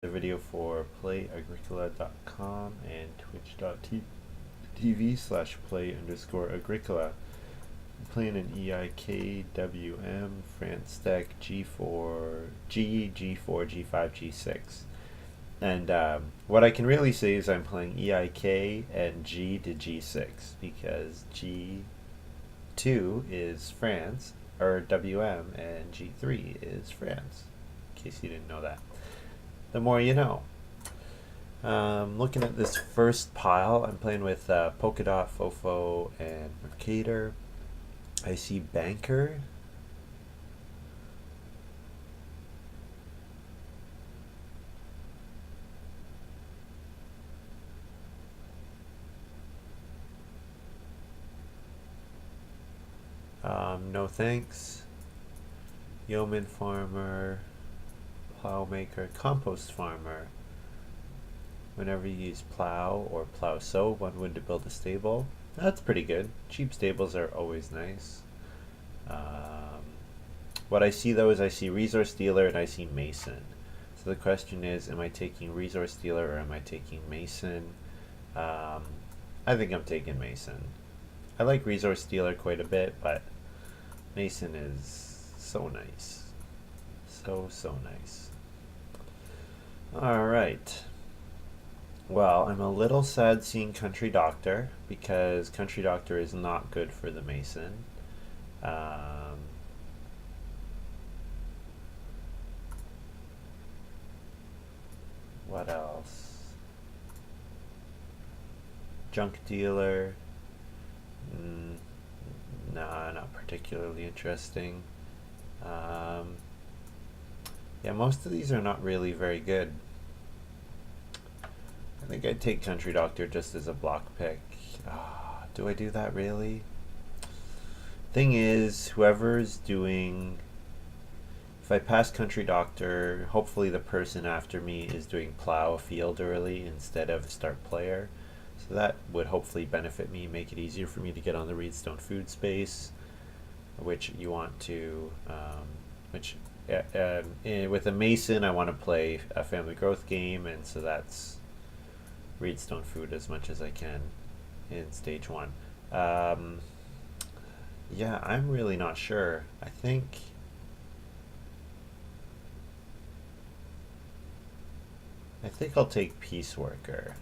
The video for Play-agricola.com and twitch.tv/play_agricola. I'm playing an EIKWM France deck G4, G4, G5, G6. And what I can really say is I'm playing EIK and G to G6 because G2 is France, or WM, and G3 is France, in case you didn't know that. The more you know. Looking at this first pile, I'm playing with Polkadot, Fofo, and Mercator. I see Banker. No thanks. Yeoman Farmer, Plowmaker, Compost Farmer. Whenever you use plow or plow sow, 1 wood to build a stable. That's pretty good. Cheap stables are always nice. What I see though is I see Resource Dealer and I see Mason. So the question is, am I taking Resource Dealer or am I taking Mason? I think I'm taking Mason. I like Resource Dealer quite a bit, but Mason is so nice. So nice. Alright. Well, I'm a little sad seeing Country Doctor because Country Doctor is not good for the Mason. What else? Junk Dealer. Nah, not particularly interesting. Yeah, most of these are not really very good. I think I'd take Country Doctor just as a block pick. Do I do that really? Thing is, whoever's doing... If I pass Country Doctor, hopefully the person after me is doing plow a field early instead of start player. So that would hopefully benefit me, make it easier for me to get on the Reedstone food space, which you want to... with a Mason, I want to play a family growth game, and so that's Reedstone food as much as I can in stage 1. Yeah, I'm really not sure. I think I'll take Peace Worker.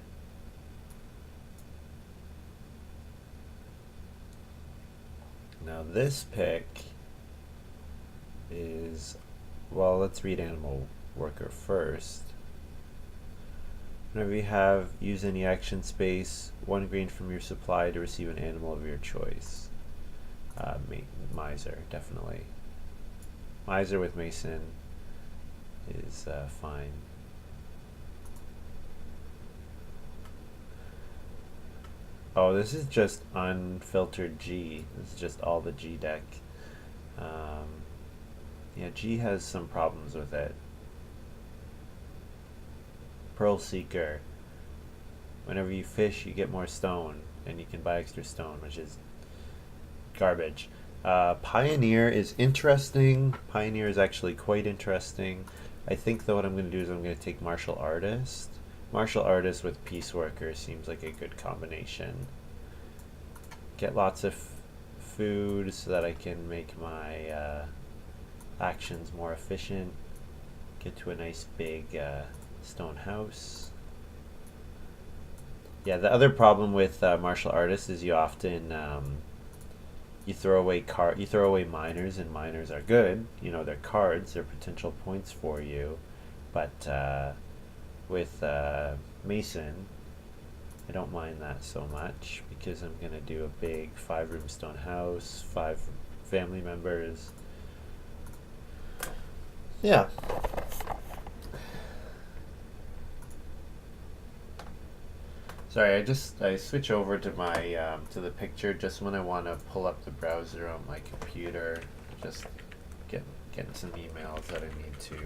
Now this pick is, well, let's read Animal Worker first. Whenever you have, use any action space, 1 green from your supply to receive an animal of your choice. Miser, definitely. Miser with Mason is fine. Oh, this is just unfiltered G. This is just all the G deck. Yeah, G has some problems with it. Pearl Seeker. Whenever you fish, you get more stone, and you can buy extra stone, which is garbage. Pioneer is interesting. Pioneer is actually quite interesting. I think though what I'm going to do is I'm going to take Martial Artist. Martial Artist with Peace Worker seems like a good combination. Get lots of food so that I can make my actions more efficient. Get to a nice big stone house. Yeah, the other problem with Martial Artist is you often you throw away miners, and miners are good. You know, they're cards, they're potential points for you. But with Mason, I don't mind that so much because I'm gonna do a big 5-room stone house, 5 family members. Yeah. Sorry, I switch over to my to the picture just when I want to pull up the browser on my computer. Just getting some emails that I need to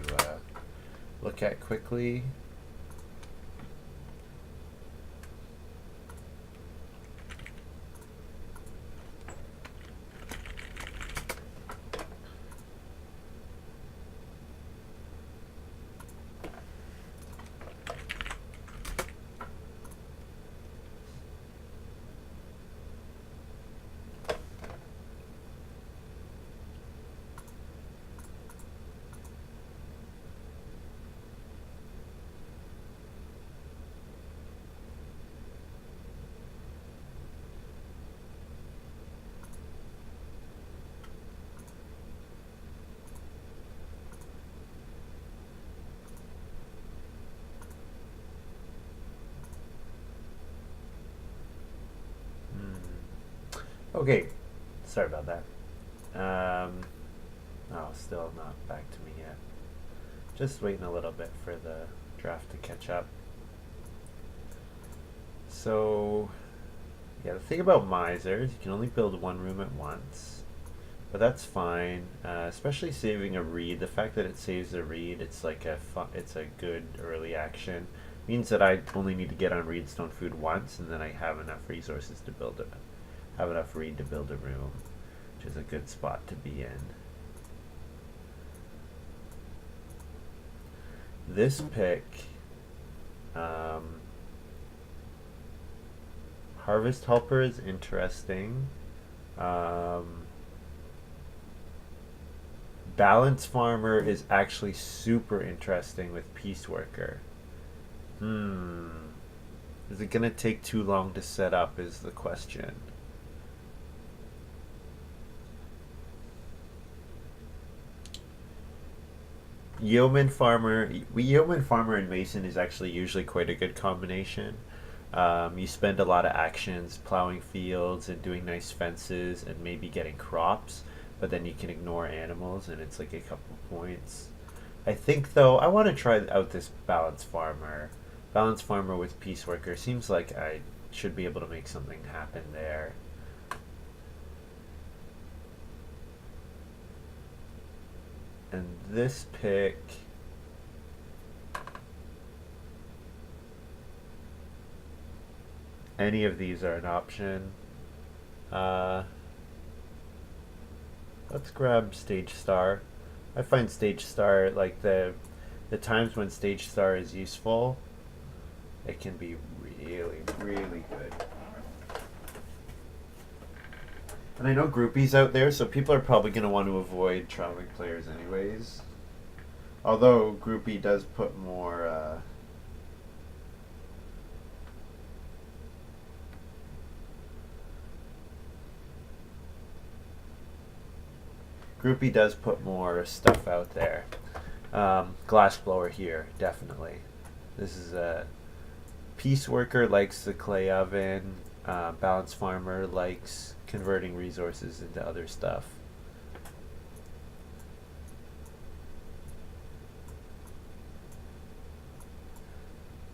look at quickly. Okay, sorry about that. Oh, still not back to me yet. Just waiting a little bit for the draft to catch up. So, yeah, the thing about misers, you can only build one room at once, but that's fine. Especially saving a reed. The fact that it saves a reed, it's like it's a good early action. Means that I only need to get on reedstone food once, and then I have enough resources to build it. Have enough reed to build a room, which is a good spot to be in. This pick, Harvest Helper is interesting. Balance Farmer is actually super interesting with Peace Worker. Is it gonna take too long to set up is the question. Yeoman Farmer and Mason is actually usually quite a good combination. You spend a lot of actions plowing fields and doing nice fences and maybe getting crops, but then you can ignore animals and it's like a couple points. I think though I want to try out this Balance Farmer. Balance Farmer with Peace Worker seems like I should be able to make something happen there. And this pick, any of these are an option. Let's grab Stage Star. I find Stage Star, like the times when Stage Star is useful, it can be really, really good. And I know groupies out there, so people are probably going to want to avoid traveling players anyways. Although groupie does put more groupie does put more stuff out there. Glassblower here, definitely. This is a Peace Worker likes the clay oven. Balance Farmer likes converting resources into other stuff.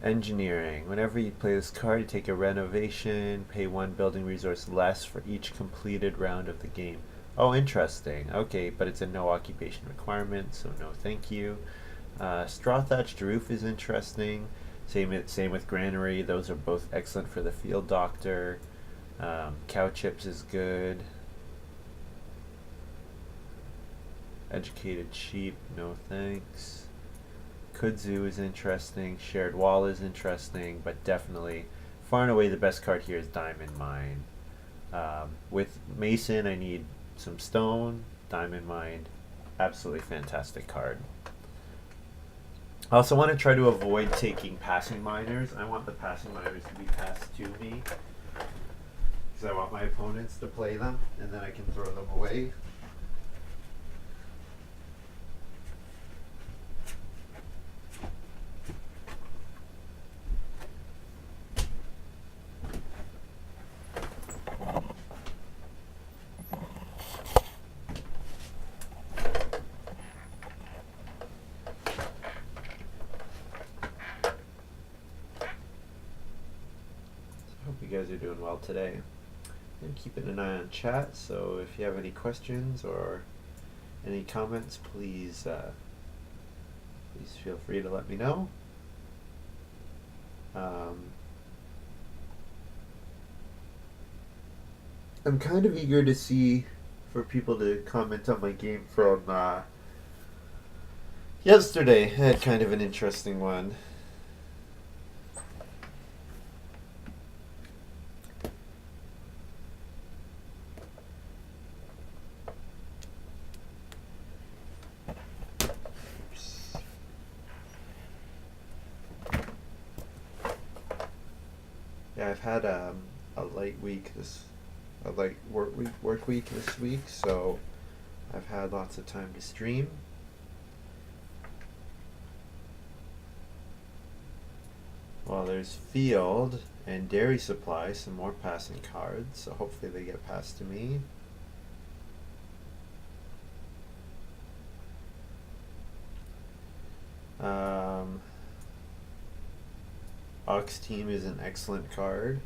Engineering. Whenever you play this card, you take a renovation, pay one building resource less for each completed round of the game. Oh, interesting. Okay, but it's a no occupation requirement, so no thank you. Straw thatched roof is interesting. Same with granary. Those are both excellent for the field doctor. Cow chips is good. Educated sheep, no thanks. Kudzu is interesting. Shared wall is interesting, but definitely far and away the best card here is Diamond Mine. With Mason, I need some stone. Diamond Mine, absolutely fantastic card. I also want to try to avoid taking passing miners. I want the passing miners to be passed to me because I want my opponents to play them and then I can throw them away. You guys are doing well today. I'm keeping an eye on chat, so if you have any questions or any comments, please feel free to let me know. I'm kind of eager to see for people to comment on my game from yesterday. I had kind of an interesting one. Yeah, I've had a light work week this week, so I've had lots of time to stream. Well, there's field, And Dairy Supply, some more passing cards, so hopefully they get passed to me. Ox Team is an excellent card.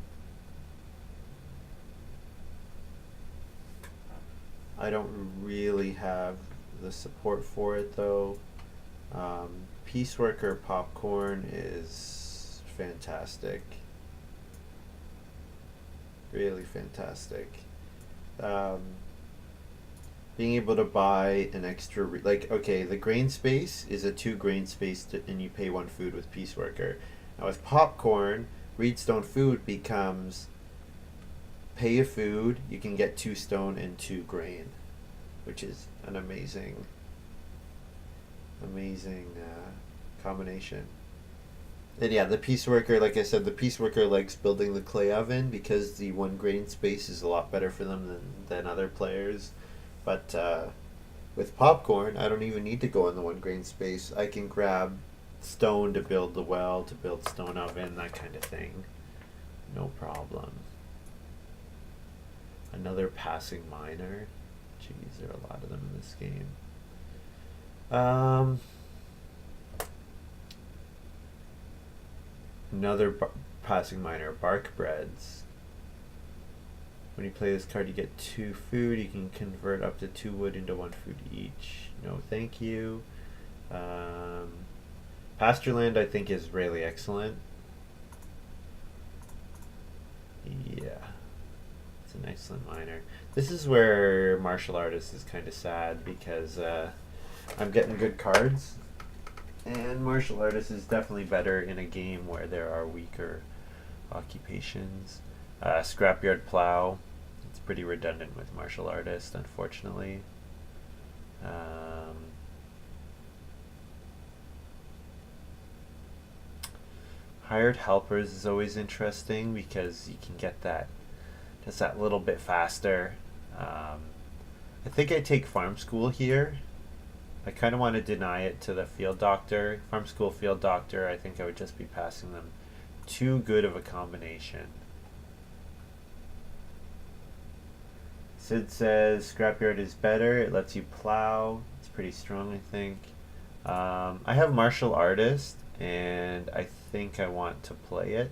I don't really have the support for it though. Peace Worker Popcorn is fantastic. Really fantastic. Being able to buy an extra, like, okay, the grain space is a 2 grain space and you pay 1 food with Peace Worker. Now with Popcorn, Reedstone Food becomes pay a food, you can get 2 stone and 2 grain, which is an amazing combination. And yeah, the Peace Worker, like I said, the Peace Worker likes building the clay oven because the 1 grain space is a lot better for them than other players. But with Popcorn, I don't even need to go in the 1 grain space. I can grab stone to build the well, to build stone oven, that kind of thing. No problem. Another passing miner. Jeez, there are a lot of them in this game. Another passing miner, Bark Breads. When you play this card, you get 2 food. You can convert up to 2 wood into 1 food each. No, thank you. Pastureland, I think, is really excellent. Yeah, it's an excellent miner. This is where Martial Artist is kind of sad because I'm getting good cards, and Martial Artist is definitely better in a game where there are weaker occupations. Scrapyard Plow, it's pretty redundant with Martial Artist, unfortunately. Hired Helpers is always interesting because you can get that just that little bit faster. I think I take Farm School here. I kind of want to deny it to the Field Doctor. Farm School Field Doctor, I think I would just be passing them. Too good of a combination. Sid says Scrapyard is better. It lets you plow. It's pretty strong, I think. I have Martial Artist, and I think I want to play it.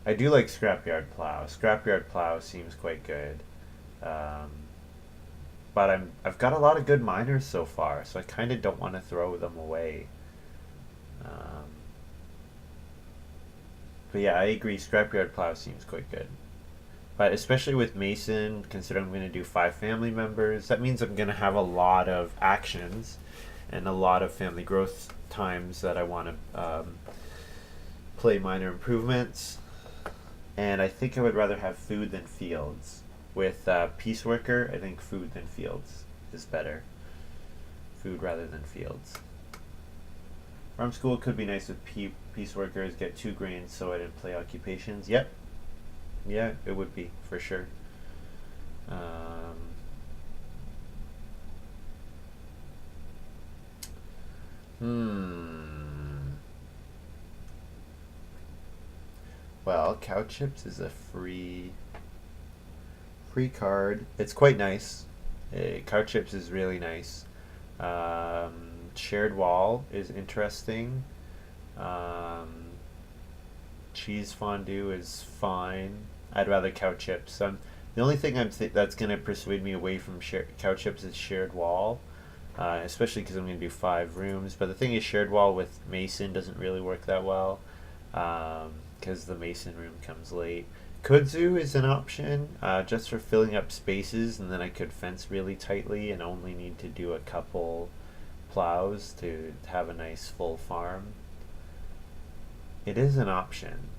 I do like Scrapyard Plow. Scrapyard Plow seems quite good. But I've got a lot of good miners so far, so I kind of don't want to throw them away. But yeah, I agree. Scrapyard Plow seems quite good. But especially with Mason, considering I'm going to do 5 family members, that means I'm going to have a lot of actions and a lot of family growth times that I want to play minor improvements. And I think I would rather have food than fields. With Peace Worker, I think food than fields is better. Food rather than fields. Farm School could be nice with Peace Workers, get 2 grains so I didn't play occupations. Yep. Yeah, it would be, for sure. Well, Cow Chips is a free card. It's quite nice. Cow Chips is really nice. Shared Wall is interesting. Cheese Fondue is fine. I'd rather Cow Chips. The only thing that's going to persuade me away from Cow Chips is Shared Wall, especially because I'm going to do 5 rooms. But the thing is, Shared Wall with Mason doesn't really work that well because the Mason room comes late. Kudzu is an option just for filling up spaces, and then I could fence really tightly and only need to do a couple plows to have a nice full farm. It is an option.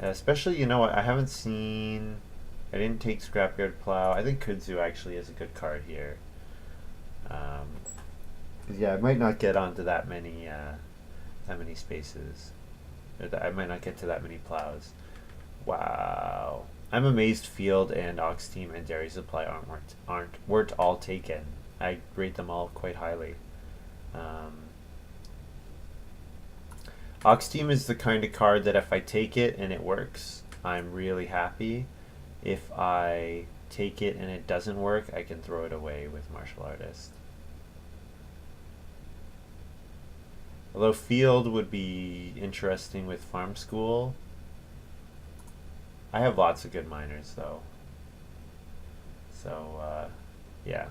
Especially, I haven't seen... I didn't take Scrapyard Plow. I think Kudzu actually is a good card here. Yeah, I might not get onto that many spaces. I might not get to that many plows. Wow. I'm amazed Field and Ox Team and Dairy Supply weren't all taken. I rate them all quite highly. Ox Team is the kind of card that if I take it and it works, I'm really happy. If I take it and it doesn't work, I can throw it away with Martial Artist. Although Field would be interesting with Farm School. I have lots of good miners though. So, yeah.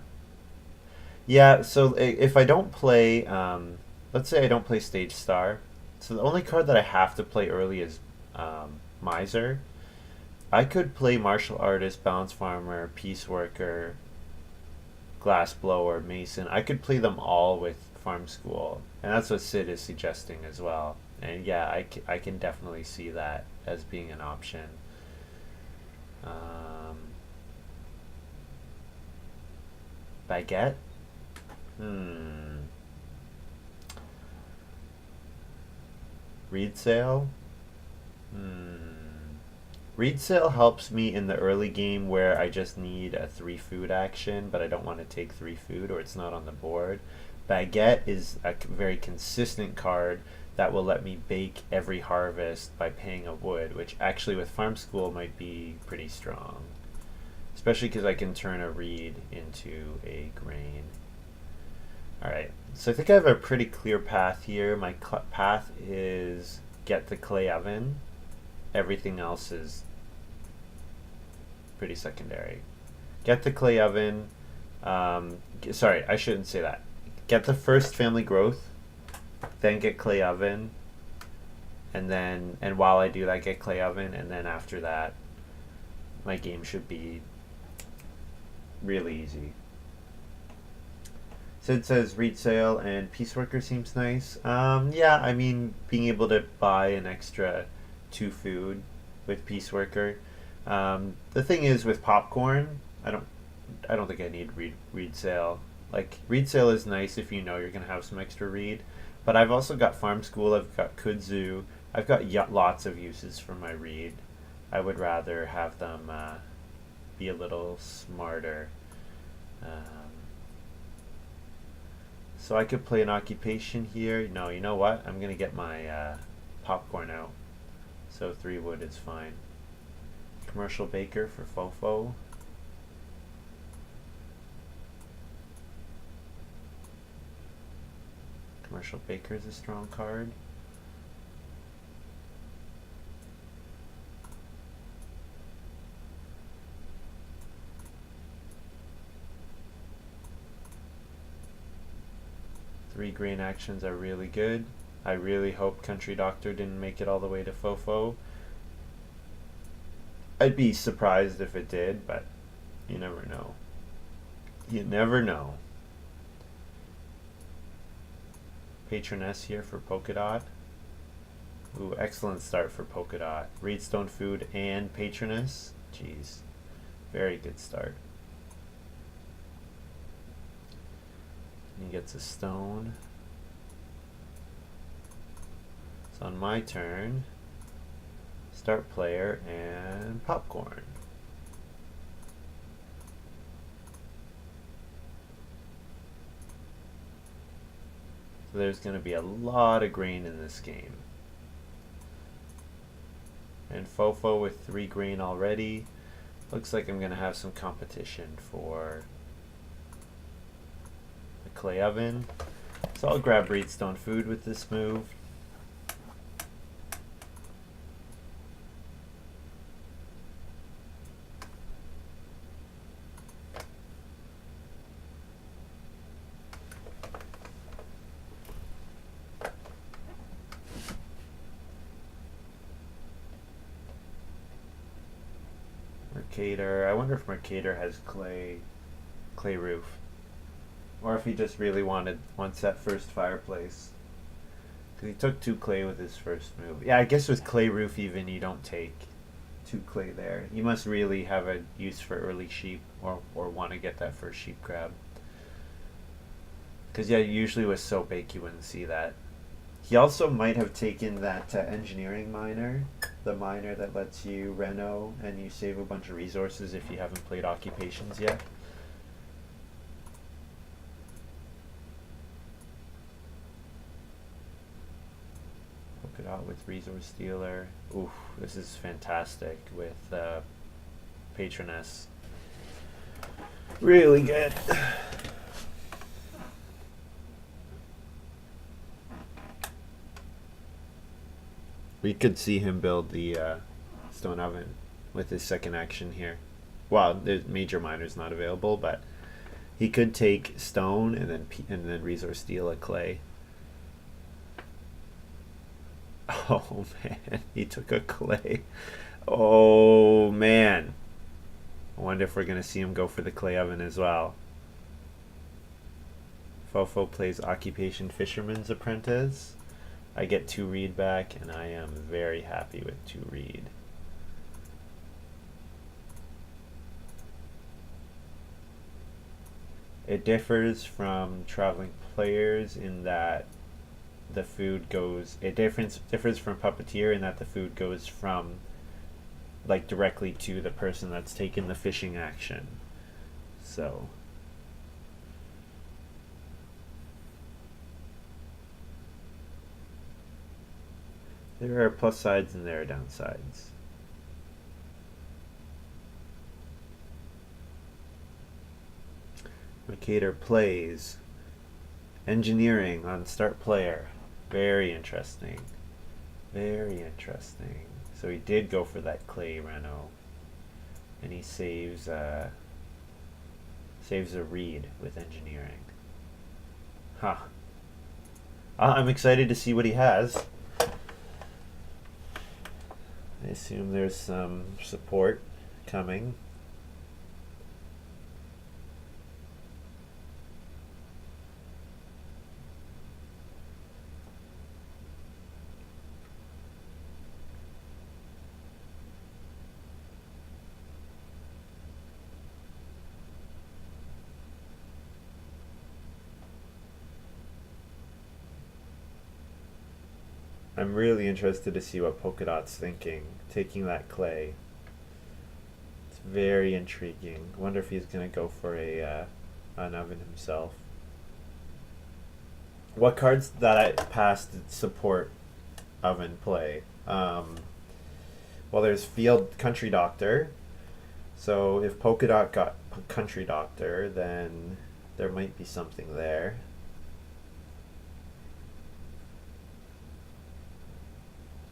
Yeah, so if I don't play, let's say I don't play Stage Star, so the only card that I have to play early is Miser. I could play Martial Artist, Balance Farmer, Peace Worker, Glass Blower, Mason. I could play them all with Farm School, and that's what Sid is suggesting as well. And yeah, I can definitely see that as being an option. Baguette? Reed Sale? Reed Sale helps me in the early game where I just need a 3 food action, but I don't want to take 3 food or it's not on the board. Baguette is a very consistent card that will let me bake every harvest by paying a wood, which actually with Farm School might be pretty strong. Especially because I can turn a reed into a grain. Alright, so I think I have a pretty clear path here. My path is get the clay oven. Everything else is pretty secondary. Get the clay oven. Sorry, I shouldn't say that. Get the first family growth, then get clay oven, and while I do that, get clay oven, and then after that, my game should be really easy. Sid says Reed Sale and Peace Worker seems nice. Yeah, I mean, being able to buy an extra 2 food with Peace Worker. The thing is with popcorn, I don't think I need Reed Sale. Like, Reed Sale is nice if you know you're gonna have some extra reed, but I've also got Farm School, I've got Kudzu, I've got lots of uses for my reed. I would rather have them be a little smarter. So I could play an occupation here. No, you know what? I'm gonna get my popcorn out. So 3 wood is fine. Commercial Baker for Fofo. Commercial Baker is a strong card. Three green actions are really good. I really hope Country Doctor didn't make it all the way to Fofo. I'd be surprised if it did, but you never know. You never know. Patroness here for Polka Dot. Ooh, excellent start for Polka Dot. Reedstone Food and Patroness. Jeez. Very good start. He gets a stone. So on my turn, start player and popcorn. So there's going to be a lot of grain in this game. And Fofo with 3 grain already. Looks like I'm going to have some competition for the clay oven. So I'll grab Reedstone Food with this move. Mercator. I wonder if Mercator has clay roof, or if he just really wants that first fireplace. Because he took 2 clay with his first move. Yeah, I guess with clay roof even you don't take 2 clay there. You must really have a use for early sheep, or want to get that first sheep grab. Because yeah, usually with soap bake you wouldn't see that. He also might have taken that engineering miner, the miner that lets you reno and you save a bunch of resources if you haven't played occupations yet. Polka Dot with Resource Dealer. Ooh, this is fantastic with Patroness. Really good. We could see him build the stone oven with his second action here. Well, the major miner's not available, but he could take stone and then resource steal a clay. Oh man, he took a clay. Oh man. I wonder if we're gonna see him go for the clay oven as well. Fofo plays Occupation Fisherman's Apprentice. I get 2 read back, and I am very happy with 2 read. It differs from Traveling Players in that the food goes. It differs from Puppeteer in that the food goes from like directly to the person that's taken the fishing action. So there are plus sides and there are downsides. Mercator plays Engineering on start player. Very interesting. Very interesting. So he did go for that clay reno. And he saves a read with engineering. Huh. I'm excited to see what he has. I assume there's some support coming. I'm really interested to see what Polka Dot's thinking, taking that clay. It's very intriguing. I wonder if he's going to go for an oven himself. What cards that I passed support oven play? Well, there's Field Country Doctor. So if Polka Dot got Country Doctor, then there might be something there.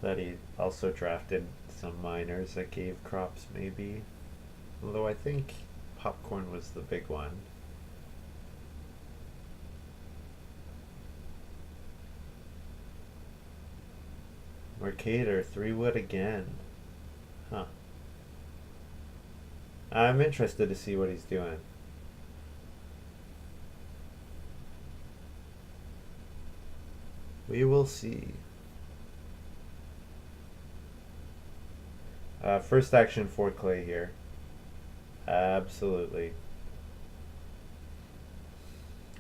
That he also drafted some miners that gave crops, maybe. Although I think popcorn was the big one. Mercator, 3 wood again. Huh. I'm interested to see what he's doing. We will see. First action for clay here. Absolutely.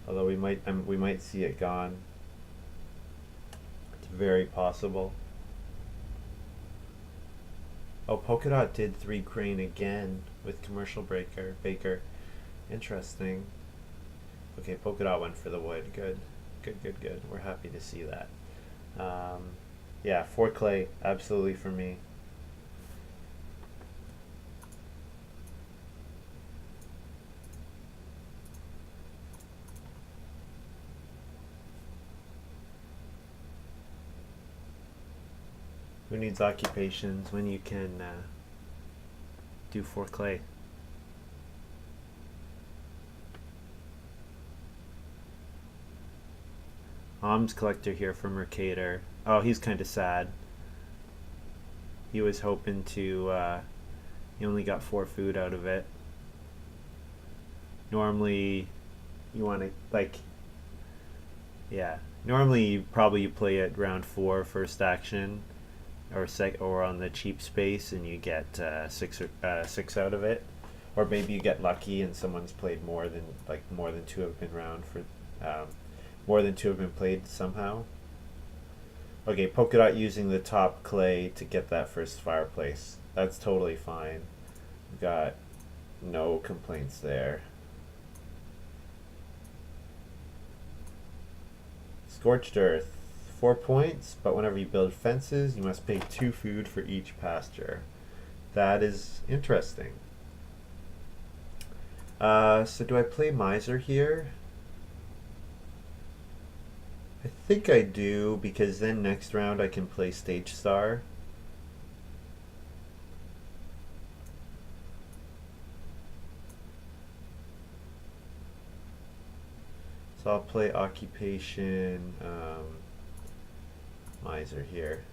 Although we might see it gone. It's very possible. Oh, Polka Dot did 3 grain again with Commercial Baker. Interesting. Okay, Polka Dot went for the wood. Good. We're happy to see that. Yeah, 4 clay, absolutely for me. Who needs occupations when you can do 4 clay? Alms Collector here for Mercator. Oh, he's kind of sad. He was hoping to, he only got 4 food out of it. Normally, you want to, like, yeah. Normally, you play it round 4 first action, or on the cheap space, and you get 6 out of it, or maybe you get lucky and someone's played more than 2 have been round for. More than 2 have been played somehow. Okay, Polka Dot using the top clay to get that first fireplace. That's totally fine. We've got no complaints there. Scorched Earth 4 points, but whenever you build fences, you must pay 2 food for each pasture. That is interesting. So do I play Miser here? I think I do, because then next round I can play Stage Star. So I'll play Occupation Miser here.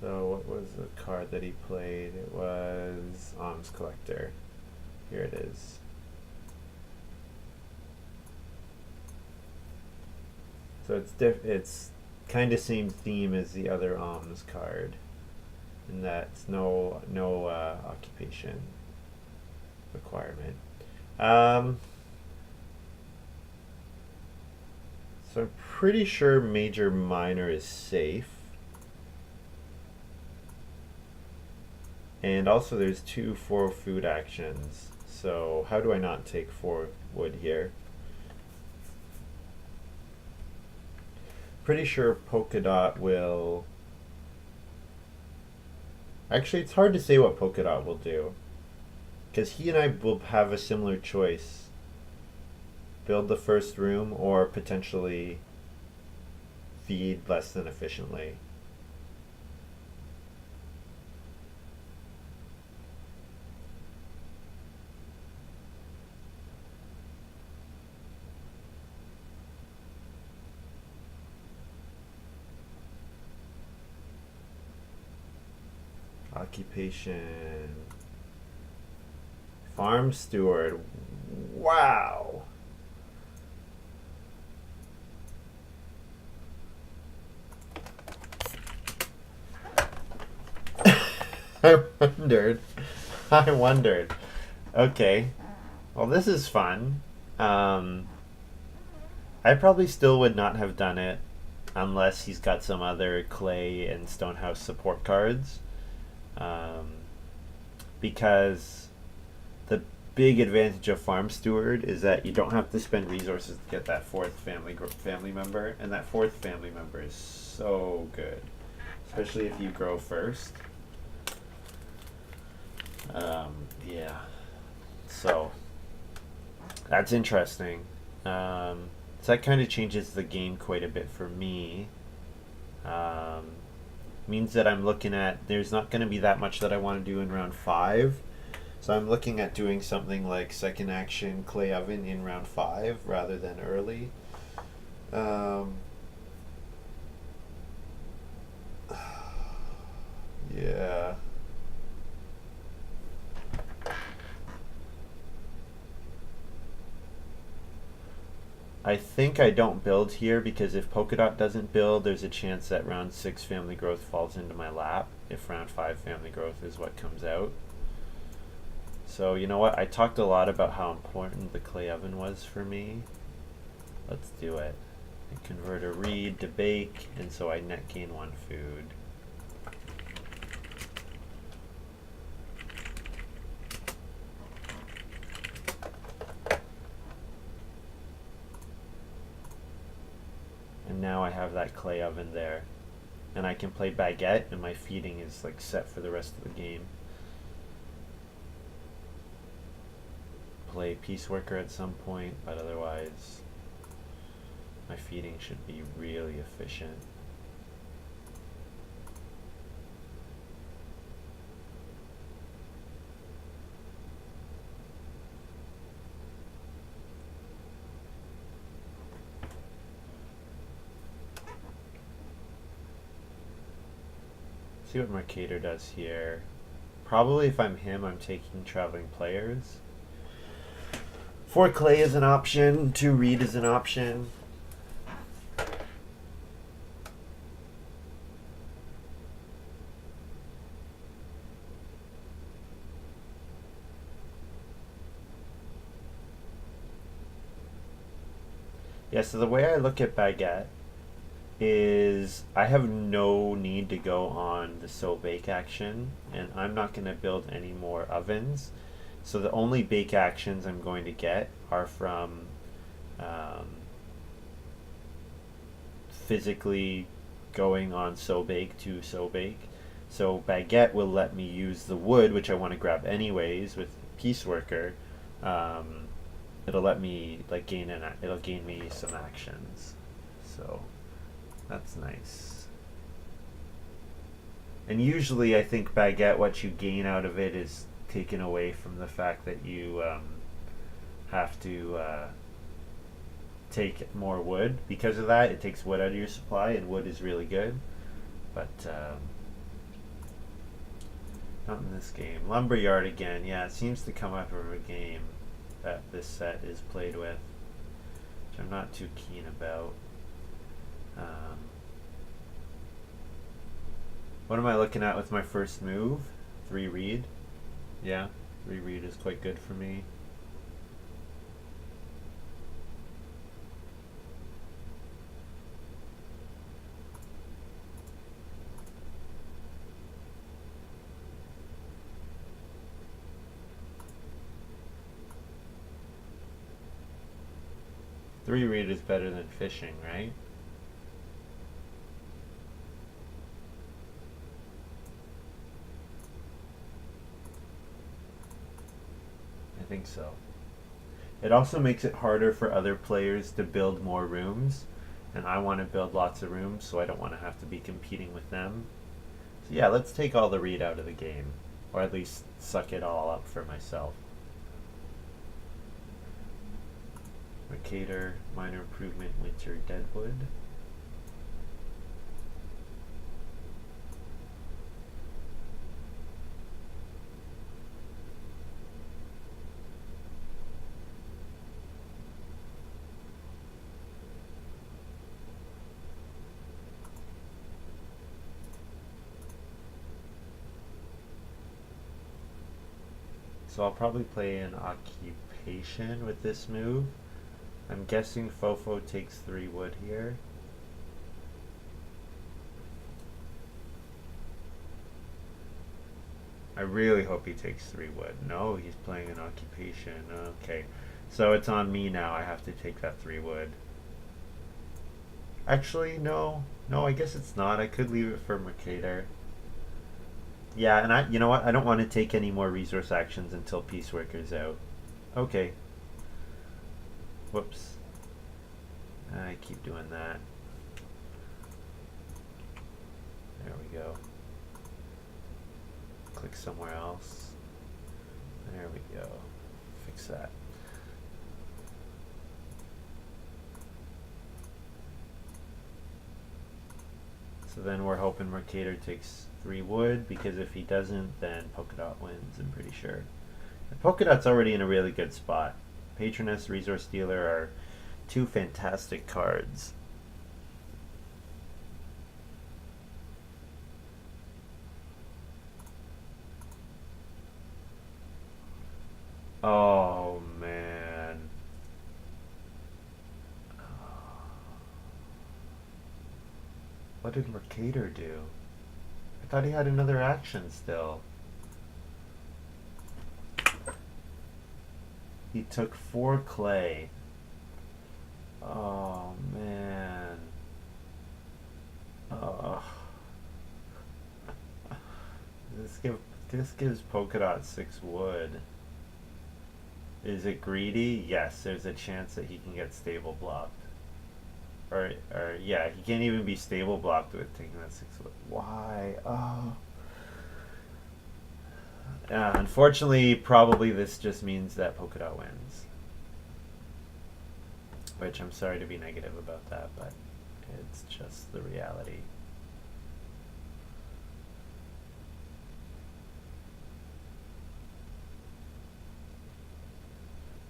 So what was the card that he played? It was Alms Collector. Here it is. So it's kind of same theme as the other Alms card, in that it's no occupation requirement. So I'm pretty sure Major Minor is safe. And also there's 2 4 food actions. So how do I not take 4 wood here? Pretty sure Polka Dot will... Actually, it's hard to say what Polka Dot will do, because he and I will have a similar choice. Build the first room or potentially feed less than efficiently. Occupation. Farm steward. Wow. I wondered. Okay. Well, this is fun. I probably still would not have done it unless he's got some other clay and Stonehouse support cards. Because the big advantage of Farm Steward is that you don't have to spend resources to get that 4th family member, and that 4th family member is so good, especially if you grow first. Yeah, so that's interesting. So that kind of changes the game quite a bit for me. Means that I'm looking at, there's not going to be that much that I want to do in round 5. So I'm looking at doing something like second action clay oven in round 5 rather than early. Yeah. I think I don't build here, because if Polka Dot doesn't build, there's a chance that round 6 family growth falls into my lap if round 5 family growth is what comes out. So you know what? I talked a lot about how important the clay oven was for me. Let's do it. I convert a reed to bake, and so I net gain 1 food. And now I have that clay oven there, and I can play baguette, and my feeding is like set for the rest of the game. Play Peace Worker at some point, but otherwise my feeding should be really efficient. See what Mercator does here. Probably if I'm him, I'm taking Traveling Players. 4 clay is an option, 2 reed is an option. Yeah, so the way I look at baguette is I have no need to go on the so bake action, and I'm not going to build any more ovens. So the only bake actions I'm going to get are from um, physically going on so bake to so bake. So baguette will let me use the wood, which I want to grab anyways with pieceworker. Um, it'll let me like it'll gain me some actions. So that's nice. And usually, I think baguette, what you gain out of it is taken away from the fact that you have to take more wood. Because of that, it takes wood out of your supply, and wood is really good. But not in this game. Lumberyard again. Yeah, it seems to come up of a game that this set is played with, which I'm not too keen about. What am I looking at with my first move? 3 read. Yeah, 3 read is quite good for me. Three read is better than fishing, right? I think so. It also makes it harder for other players to build more rooms, and I want to build lots of rooms, so I don't want to have to be competing with them. So yeah, let's take all the read out of the game, or at least suck it all up for myself. Mercator, minor improvement, winter, deadwood. So I'll probably play an occupation with this move. I'm guessing Fofo takes 3 wood here. I really hope he takes 3 wood. No, he's playing an occupation. Okay. So it's on me now. I have to take that 3 wood. Actually, no. No, I guess it's not. I could leave it for Mercator. Yeah, and you know what? I don't want to take any more resource actions until Pieceworker's out. Okay. Whoops. I keep doing that. There we go. Click somewhere else. There we go. Fix that. So then we're hoping Mercator takes 3 wood, because if he doesn't, then Polka Dot wins, I'm pretty sure. And Polka Dot's already in a really good spot. Patroness, Resource Dealer are 2 fantastic cards. Oh, man. What did Mercator do? I thought he had another action still. He took 4 clay. Oh, man. Oh. This gives Polka Dot 6 wood. Is it greedy? Yes, there's a chance that he can get stable blocked. Or yeah, he can't even be stable blocked with taking that 6 wood. Why? Oh. Unfortunately, probably this just means that Polka Dot wins. Which I'm sorry to be negative about that, but it's just the reality.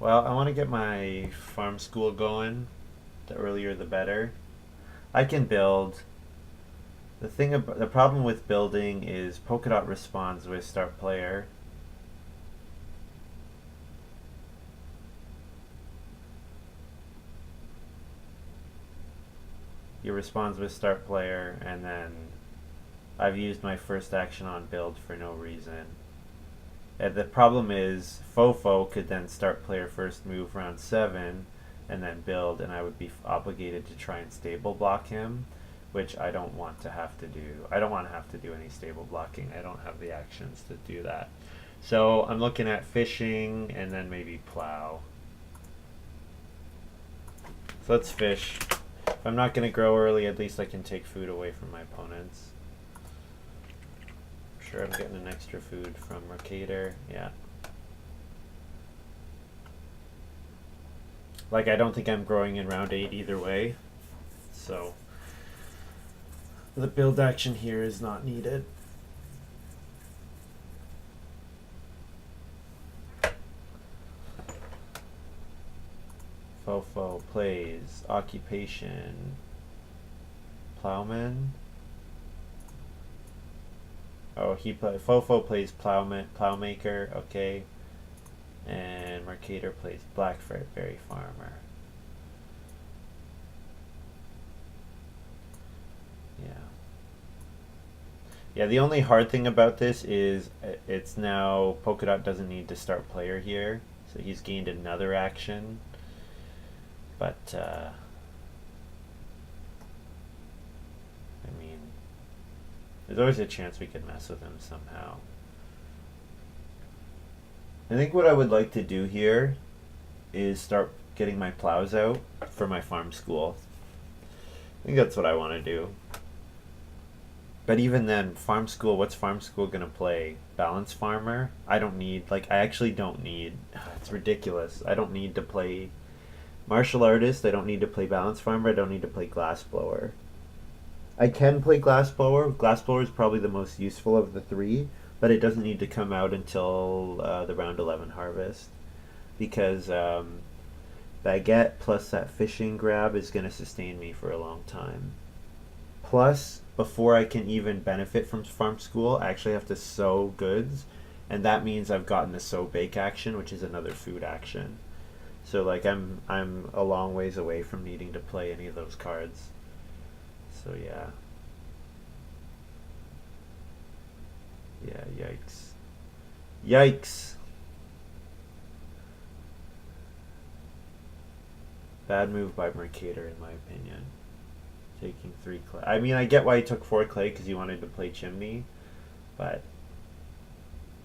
Well, I want to get my farm school going. The earlier the better. I can build. The problem with building is Polka Dot responds with start player. he responds with start player, and then I've used my first action on build for no reason. And the problem is Fofo could then start player first move round 7 and then build, and I would be obligated to try and stable block him, which I don't want to have to do. I don't want to have to do any stable blocking. I don't have the actions to do that. So I'm looking at fishing and then maybe plow. So let's fish. If I'm not going to grow early, at least I can take food away from my opponents. I'm sure I'm getting an extra food from Mercator. Yeah. Like, I don't think I'm growing in round 8 either way. So the build action here is not needed. Fofo plays occupation plowman. Oh, Fofo plays plowmaker, okay. And Mercator plays blackberry farmer. Yeah. Yeah, the only hard thing about this is it's now Polka Dot doesn't need to start player here, so he's gained another action. But I mean, there's always a chance we could mess with him somehow. I think what I would like to do here is start getting my plows out for my farm school. I think that's what I want to do. But even then, farm school, what's farm school going to play? Balance farmer? I actually don't need, it's ridiculous. I don't need to play martial artist. I don't need to play balance farmer. I don't need to play glassblower. I can play glassblower. Glassblower is probably the most useful of the three, but it doesn't need to come out until the round 11 harvest, because baguette plus that fishing grab is going to sustain me for a long time. Plus, before I can even benefit from farm school, I actually have to sow goods, and that means I've gotten the sow bake action, which is another food action. So like I'm a long ways away from needing to play any of those cards. So yeah. Yeah, yikes. Yikes. Bad move by Mercator, in my opinion. Taking 3 clay. I mean, I get why he took 4 clay because he wanted to play chimney, but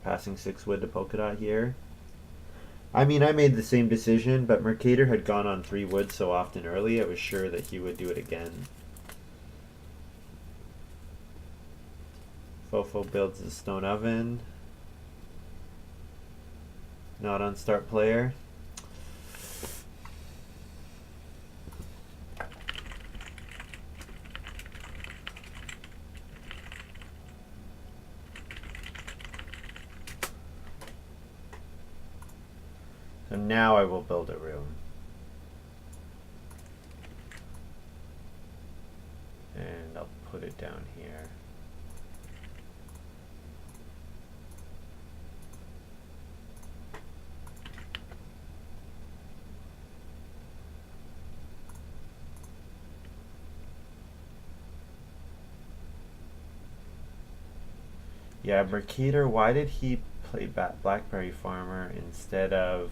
passing 6 wood to Polka Dot here. I mean, I made the same decision, but Mercator had gone on 3 wood so often early, I was sure that he would do it again. Fofo builds the stone oven. Not on start player. So now I will build a room. And I'll put it down here. Yeah, Mercator, why did he play Blackberry Farmer instead of...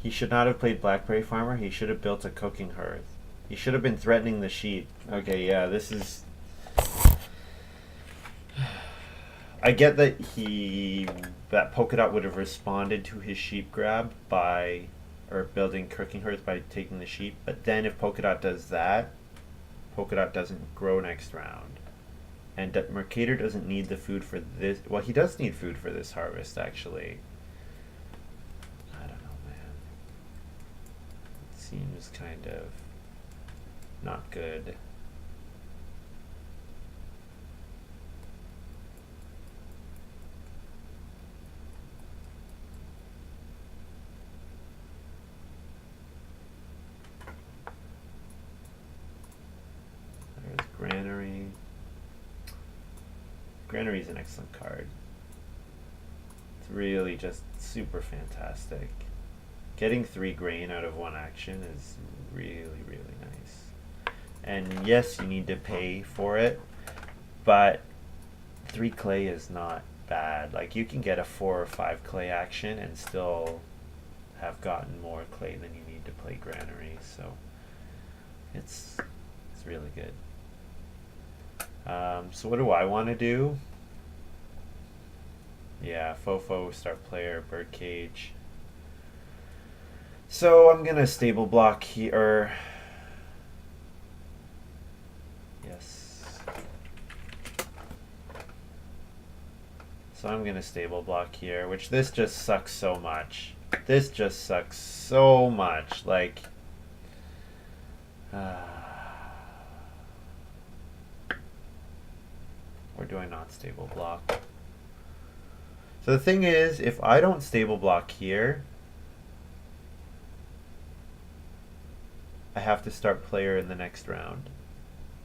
He should not have played Blackberry Farmer. He should have built a cooking hearth. He should have been threatening the sheep. Okay, yeah, this is... I get that that Polka Dot would have responded to his sheep grab by... or building cooking hearth by taking the sheep, but then if Polka Dot does that, Polka Dot doesn't grow next round. And Mercator doesn't need the food for this. Well, he does need food for this harvest, actually. I don't know, man. It seems kind of not good. There's Granary. Granary is an excellent card. It's really just super fantastic. Getting 3 grain out of 1 action is really, really nice. And yes, you need to pay for it, but 3 clay is not bad. Like, you can get a 4 or 5 clay action and still have gotten more clay than you need to play granary, so it's really good. So what do I want to do? Yeah, Fofo, start player, birdcage. So I'm gonna stable block here. Yes. So I'm gonna stable block here, which this just sucks so much. This just sucks so much. Like, or do I not stable block? So the thing is, if I don't stable block here, I have to start player in the next round.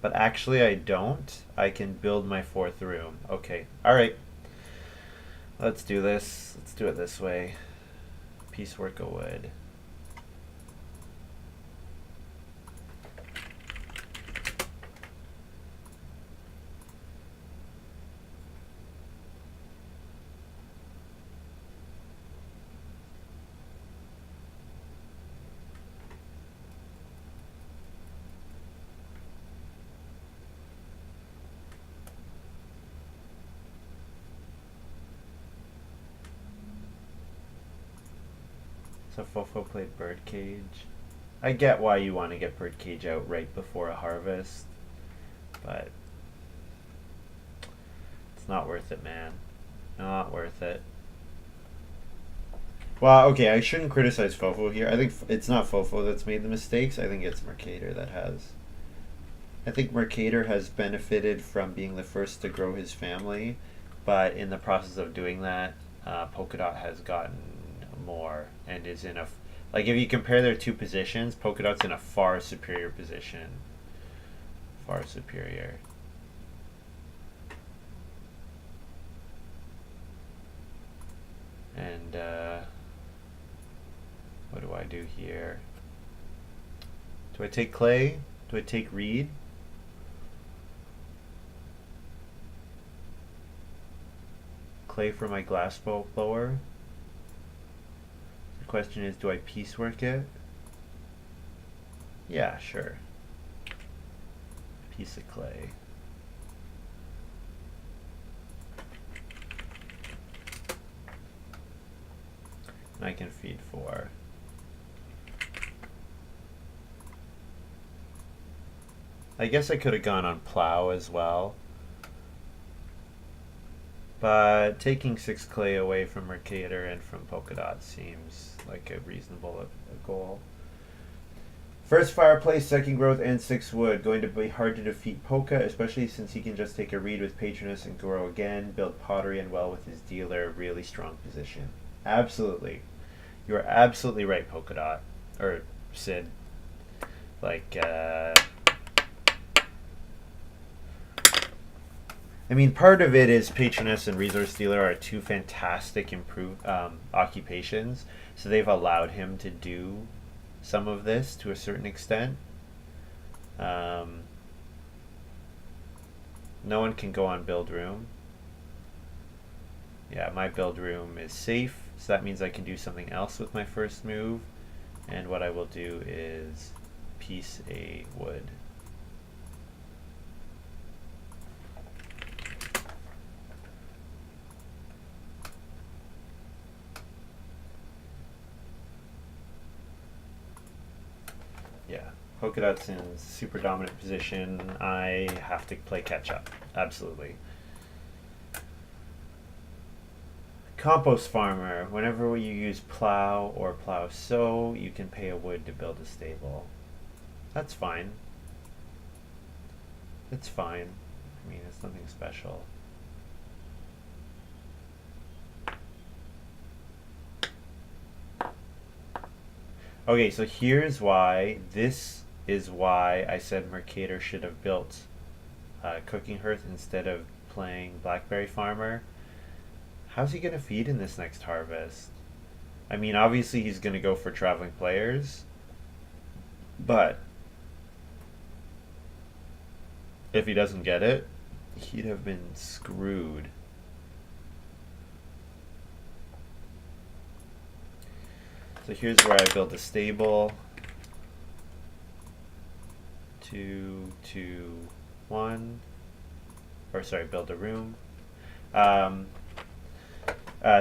But actually I don't. I can build my 4th room. Okay, alright. Let's do this. Let's do it this way. Piecework of wood. So Fofo played birdcage. I get why you want to get birdcage out right before a harvest, but it's not worth it, man. Not worth it. Well, okay, I shouldn't criticize Fofo here. I think it's not Fofo that's made the mistakes. I think it's Mercator that has. I think Mercator has benefited from being the first to grow his family, but in the process of doing that, Polka Dot has gotten more and is in a like, if you compare their two positions, Polka Dot's in a far superior position. Far superior. And what do I do here? Do I take clay? Do I take reed? Clay for my glass blower. The question is, do I piecework it? Yeah, sure. Piece of clay. And I can feed 4. I guess I could have gone on plow as well. But taking 6 clay away from Mercator and from Polka Dot seems like a reasonable goal. First fireplace, second growth, and 6 wood. Going to be hard to defeat Polka, especially since he can just take a reed with Patronus and grow again, build pottery and well with his dealer. Really strong position. Absolutely. You are absolutely right, Polka Dot. Or Sid. Like, I mean, part of it is Patroness and Resource Dealer are 2 fantastic occupations, so they've allowed him to do some of this to a certain extent. No one can go on build room. Yeah, my build room is safe, so that means I can do something else with my first move, and what I will do is piece a wood. Yeah, Polka Dot's in super dominant position. I have to play catch up. Absolutely. Compost farmer. Whenever you use plow or plow sow, you can pay a wood to build a stable. That's fine. It's fine. I mean, it's nothing special. Okay, so here's why. This is why I said Mercator should have built Cooking Hearth instead of playing Blackberry Farmer. How's he going to feed in this next harvest? I mean, obviously he's going to go for traveling players, but If he doesn't get it, he'd have been screwed. So here's where I build a stable. 2, 2, 1. Or sorry, build a room.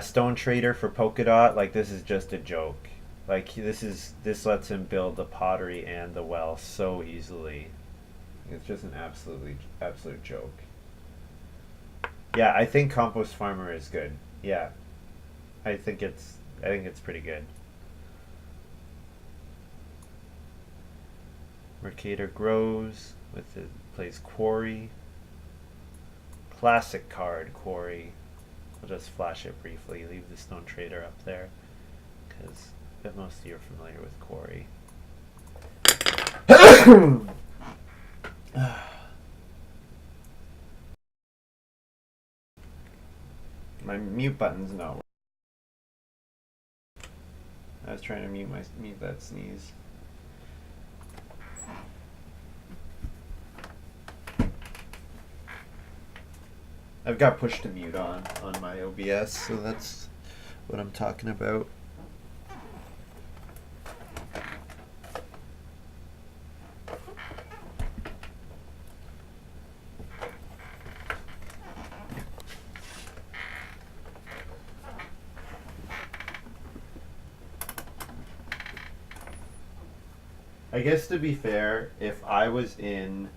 Stone trader for polka dot. Like, this is just a joke. Like, this lets him build the pottery and the well so easily. It's just an absolute joke. Yeah, I think compost farmer is good. Yeah, I think it's pretty good. Mercator grows with it, plays quarry. Classic card, quarry. I'll just flash it briefly. Leave the stone trader up there because most of you are familiar with quarry. My mute button's not. I was trying to mute that sneeze. I've got push to mute on my OBS, so that's what I'm talking about. I guess to be fair, if I was in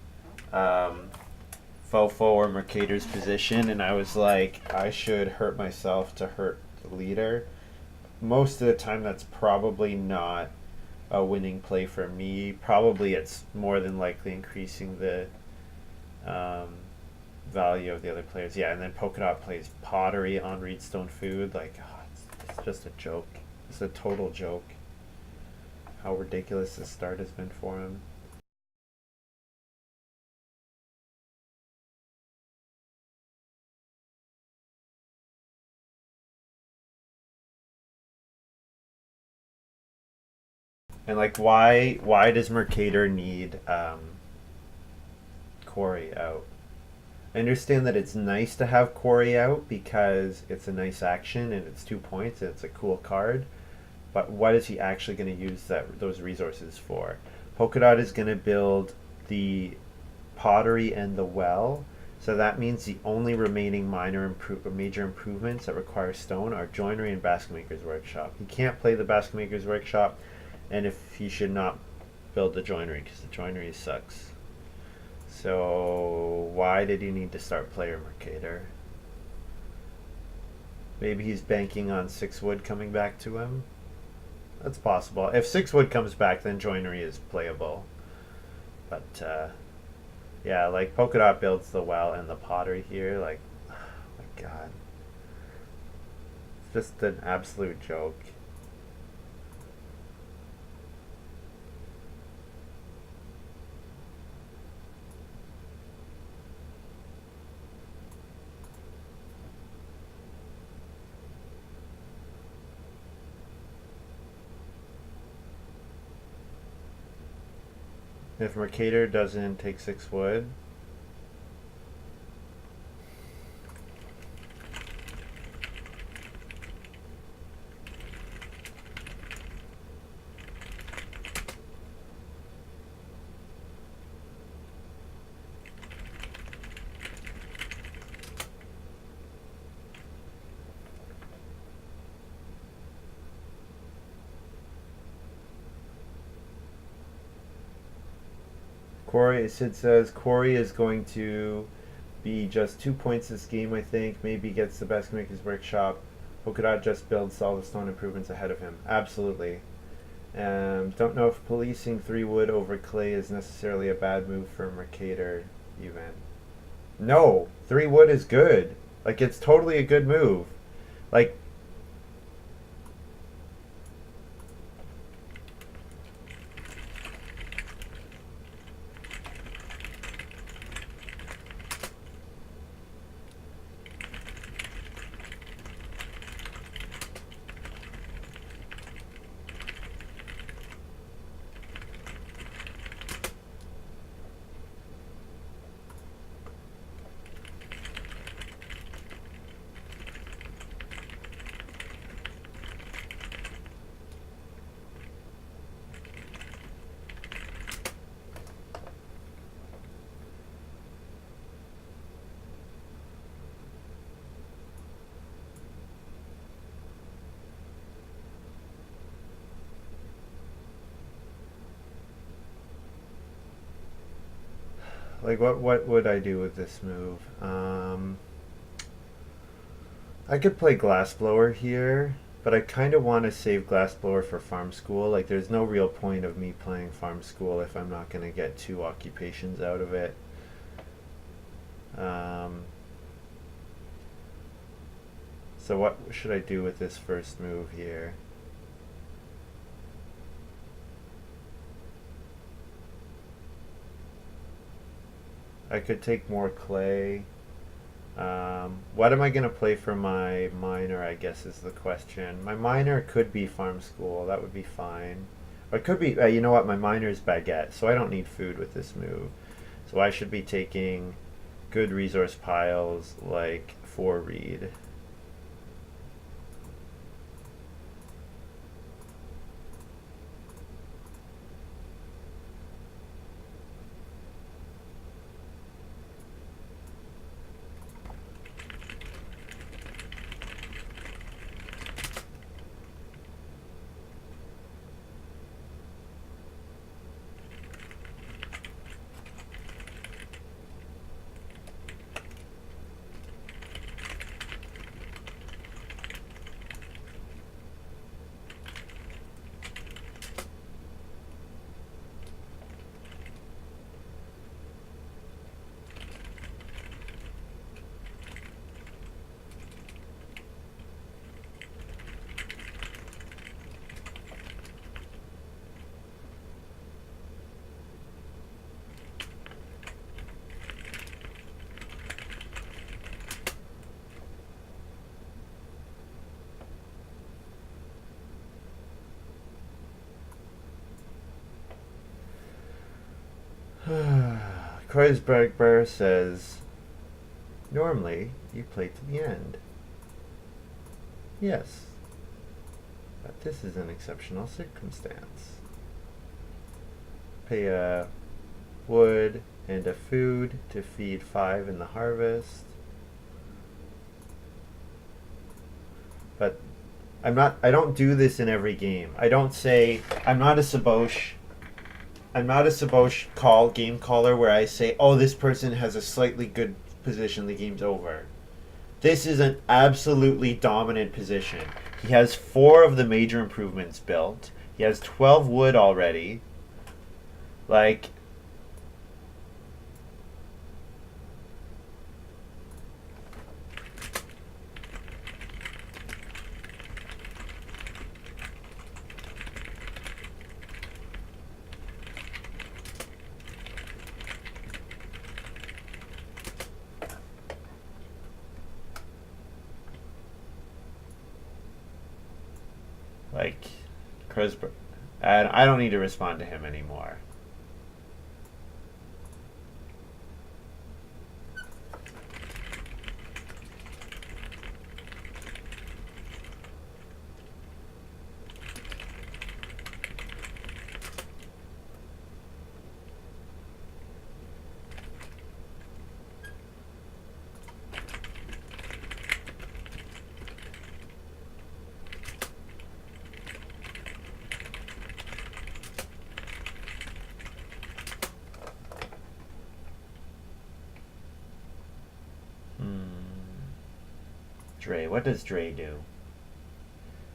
Fofo or Mercator's position and I was like, I should hurt myself to hurt the leader, most of the time that's probably not a winning play for me. Probably it's more than likely increasing the value of the other players. Yeah, and then Polka Dot plays pottery on Reedstone Food. Like, oh, it's just a joke. It's a total joke. How ridiculous the start has been for him. And like, why does Mercator need Corey out? I understand that it's nice to have Corey out because it's a nice action and it's 2 points and it's a cool card. But what is he actually going to use those resources for? Polka Dot is going to build the pottery and the well. So that means the only remaining major improvements that require stone are joinery and basket maker's workshop. He can't play the basket maker's workshop, and if he should not build the joinery because the joinery sucks. So why did he need to start player Mercator? Maybe he's banking on 6 wood coming back to him. That's possible. If 6 wood comes back, then joinery is playable. But yeah, like Polka Dot builds the well and the pottery here. Like, oh my god, it's just an absolute joke. If Mercator doesn't take 6 wood, Sid says Corey is going to be just 2 points this game, I think. Maybe gets the Basket Maker's Workshop. Polka Dot just builds all the stone improvements ahead of him. Absolutely. Don't know if policing 3 wood over clay is necessarily a bad move for Mercator, even. No, 3 wood is good. Like, it's totally a good move. Like, Like, what would I do with this move? I could play Glassblower here, but I kind of want to save Glassblower for Farm School. Like, there's no real point of me playing Farm School if I'm not going to get 2 occupations out of it. So what should I do with this first move here? I could take more clay. What am I going to play for my miner, I guess, is the question. My miner could be Farm School. That would be fine. Or it could be, you know what, my miner is Baguette, so I don't need food with this move. So I should be taking good resource piles like 4 reed. Kreuzberger says, normally you play to the end. Yes, but this is an exceptional circumstance. Pay a wood and a food to feed 5 in the harvest. But I don't do this in every game. I don't say, I'm not a Saboche game caller where I say, oh, this person has a slightly good position, the game's over. This is an absolutely dominant position. He has 4 of the major improvements built. He has 12 wood already. Like, Kreuzberg. And I don't need to respond to him anymore. Dre. What does Dre do?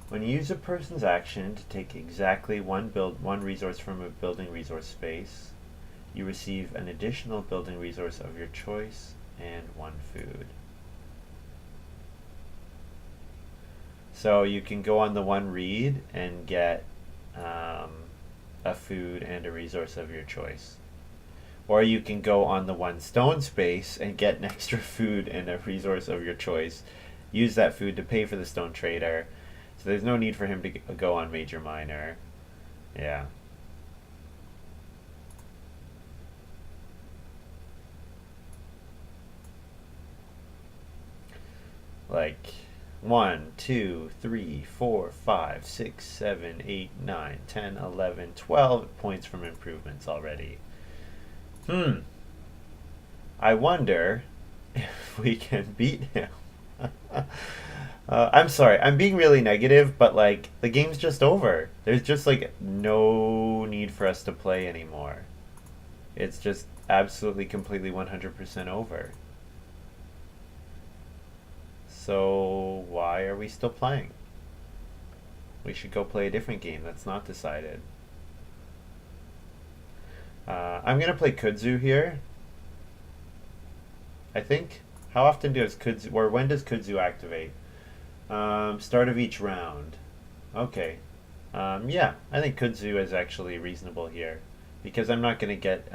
When you use a person's action to take exactly one resource from a building resource space, you receive an additional building resource of your choice and 1 food. So you can go on the 1 reed and get a food and a resource of your choice. Or you can go on the 1 stone space and get an extra food and a resource of your choice. Use that food to pay for the stone trader. So there's no need for him to go on major miner. Yeah. Like 1, 2, 3, 4, 5, 6, 7, 8, 9, 10, 11, 12 points from improvements already. I wonder if we can beat him. I'm sorry, I'm being really negative, but like, the game's just over. There's just like no need for us to play anymore. It's just absolutely, completely 100% over. So why are we still playing? We should go play a different game that's not decided. I'm gonna play Kudzu here. I think. How often does Kudzu, or when does Kudzu activate? Start of each round. Okay. Yeah, I think Kudzu is actually reasonable here because I'm not going to get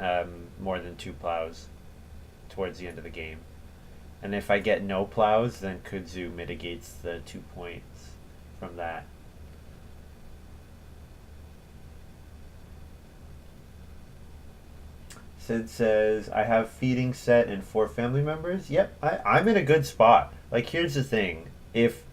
more than 2 plows towards the end of the game. And if I get no plows, then Kudzu mitigates the 2 points from that. Sid says, I have feeding set and 4 family members. Yep, I'm in a good spot. Like, here's the thing. If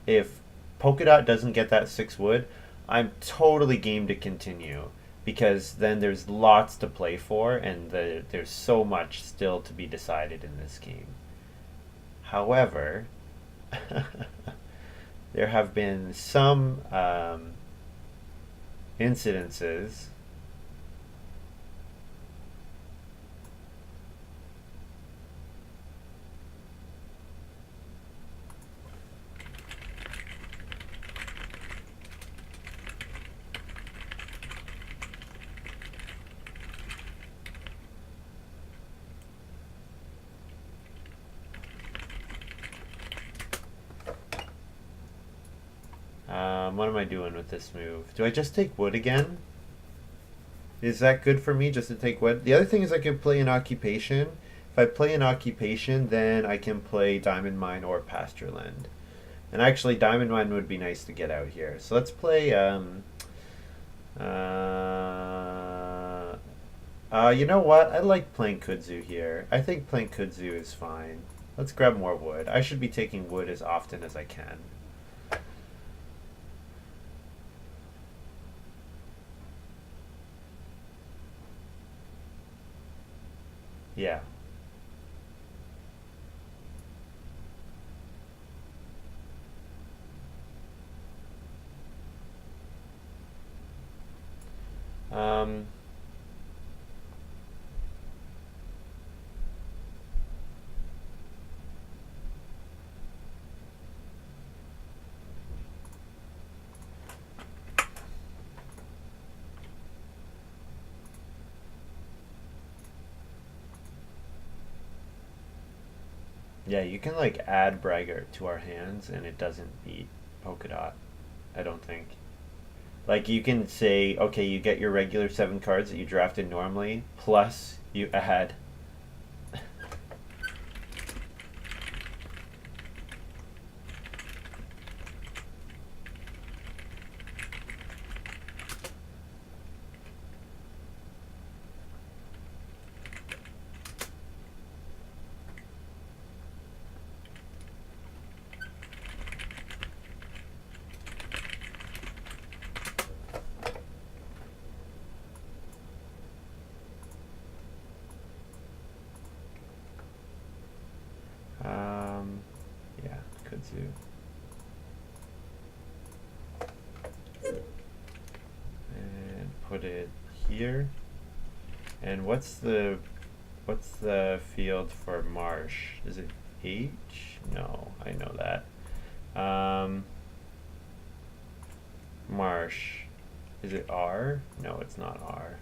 Polka Dot doesn't get that 6 wood, I'm totally game to continue. Because then there's lots to play for, and there's so much still to be decided in this game. However, there have been some incidences. What am I doing with this move? Do I just take wood again? Is that good for me just to take wood? The other thing is I can play an occupation. If I play an occupation, then I can play diamond mine or pasture land. And actually, diamond mine would be nice to get out here. So let's play. You know what? I like playing Kudzu here. I think playing Kudzu is fine. Let's grab more wood. I should be taking wood as often as I can. Yeah. Um, yeah, you can like add Braggart to our hands and it doesn't beat Polka Dot. I don't think. Like you can say, okay, you get your regular 7 cards that you drafted normally, plus you add. Um, yeah, kudzu. And put it here. And what's the field for marsh? Is it H? No, I know that. Marsh. Is it R? No, it's not R.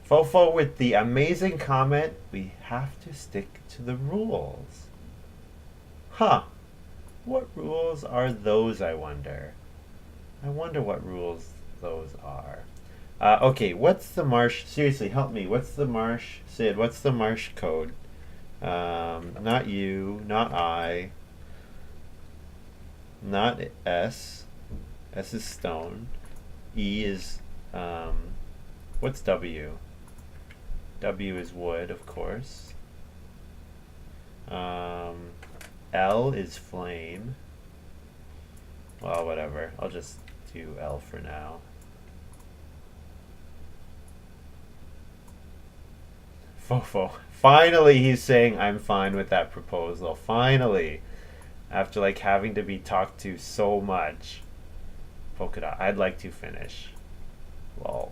Fofo with the amazing comment, we have to stick to the rules. Huh. What rules are those, I wonder? I wonder what rules those are. Okay, what's the marsh? Seriously, help me. What's the marsh? Sid, what's the marsh code? Not you, not I, not S. S is stone. E is, what's W? W is wood, of course. L is flame. Well, whatever. I'll just do L for now. Fofo. Finally, he's saying I'm fine with that proposal. Finally. After like having to be talked to so much. Polka dot. I'd like to finish. Lol.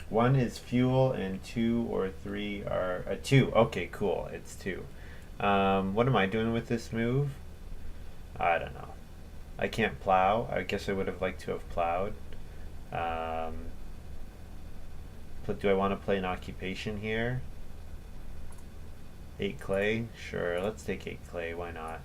One is fuel and 2 or 3 are 2. Okay, cool. It's 2. What am I doing with this move? I don't know. I can't plow. I guess I would have liked to have plowed. But do I want to play an occupation here? 8 clay? Sure, let's take 8 clay. Why not?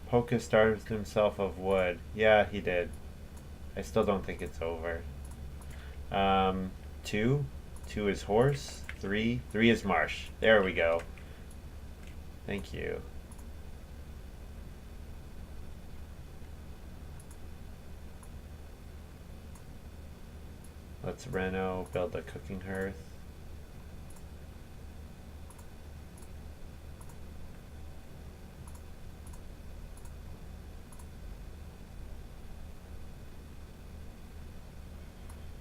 Polka starved himself of wood. Yeah, he did. I still don't think it's over. 2. 2 is horse. 3. 3 is marsh. There we go. Thank you. Let's reno, build a cooking hearth.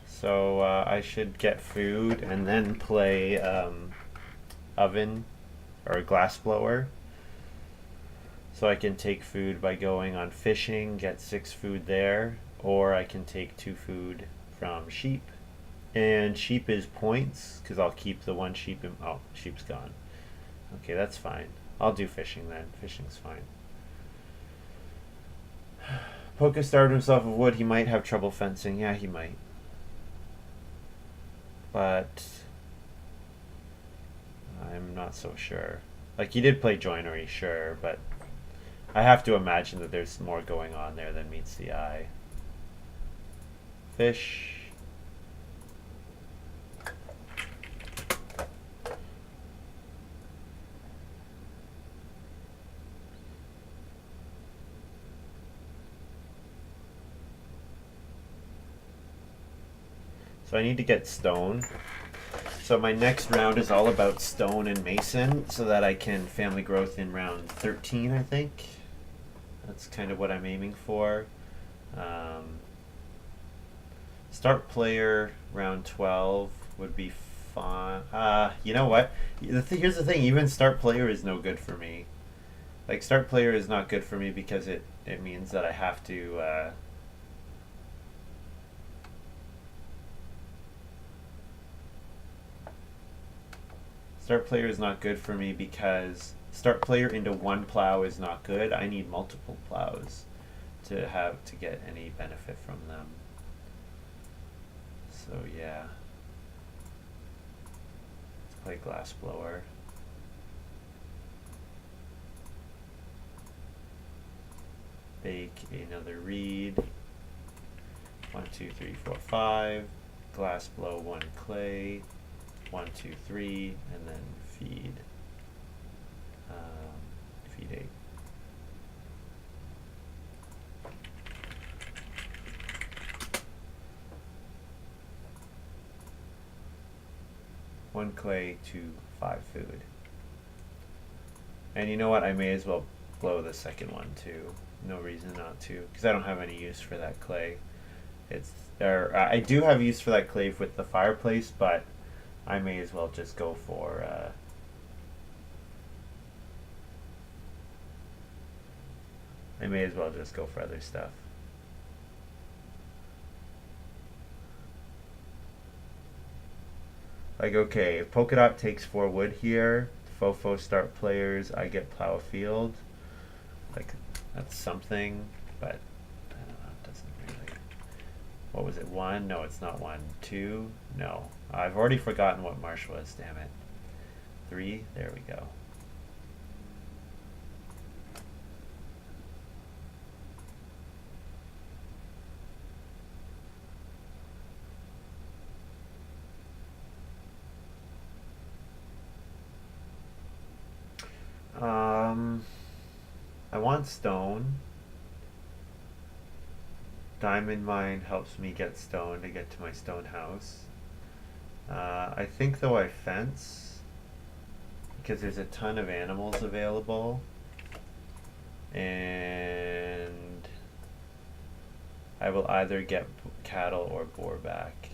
So I should get food and then play oven or glass blower. So I can take food by going on fishing, get 6 food there, or I can take 2 food from sheep. And sheep is points, because I'll keep the 1 sheep in. Oh, sheep's gone. Okay, that's fine. I'll do fishing then. Fishing's fine. Polka starved himself of wood. He might have trouble fencing. Yeah, he might. But I'm not so sure. Like, he did play joinery, sure, but I have to imagine that there's more going on there than meets the eye. Fish. So I need to get stone. So my next round is all about stone and mason so that I can family growth in round 13, I think. That's kind of what I'm aiming for. Start player round 12 would be fine. You know what? Here's the thing. Even start player is no good for me. Like, start player is not good for me because it means that I have to... Start player is not good for me because start player into 1 plow is not good. I need multiple plows to get any benefit from them. So yeah. Let's play glass blower. Bake another reed. 1, 2, 3, 4, 5. Glass blow 1 clay. 1, 2, 3, and then feed. Feed 8. One clay, 2, 5 food. And you know what? I may as well blow the second one too. No reason not to, because I don't have any use for that clay. I do have use for that clay with the fireplace, but I may as well just go for I may as well just go for other stuff. Like, okay, if Polka Dot takes 4 wood here, Fofo start players, I get plow a field. Like, that's something, but I don't know, it doesn't really. What was it, 1? No, it's not 1. 2? No. I've already forgotten what marsh was, damn it. 3? There we go. I want stone. Diamond mine helps me get stone to get to my stone house. I think though I fence because there's a ton of animals available, and I will either get cattle or boar back.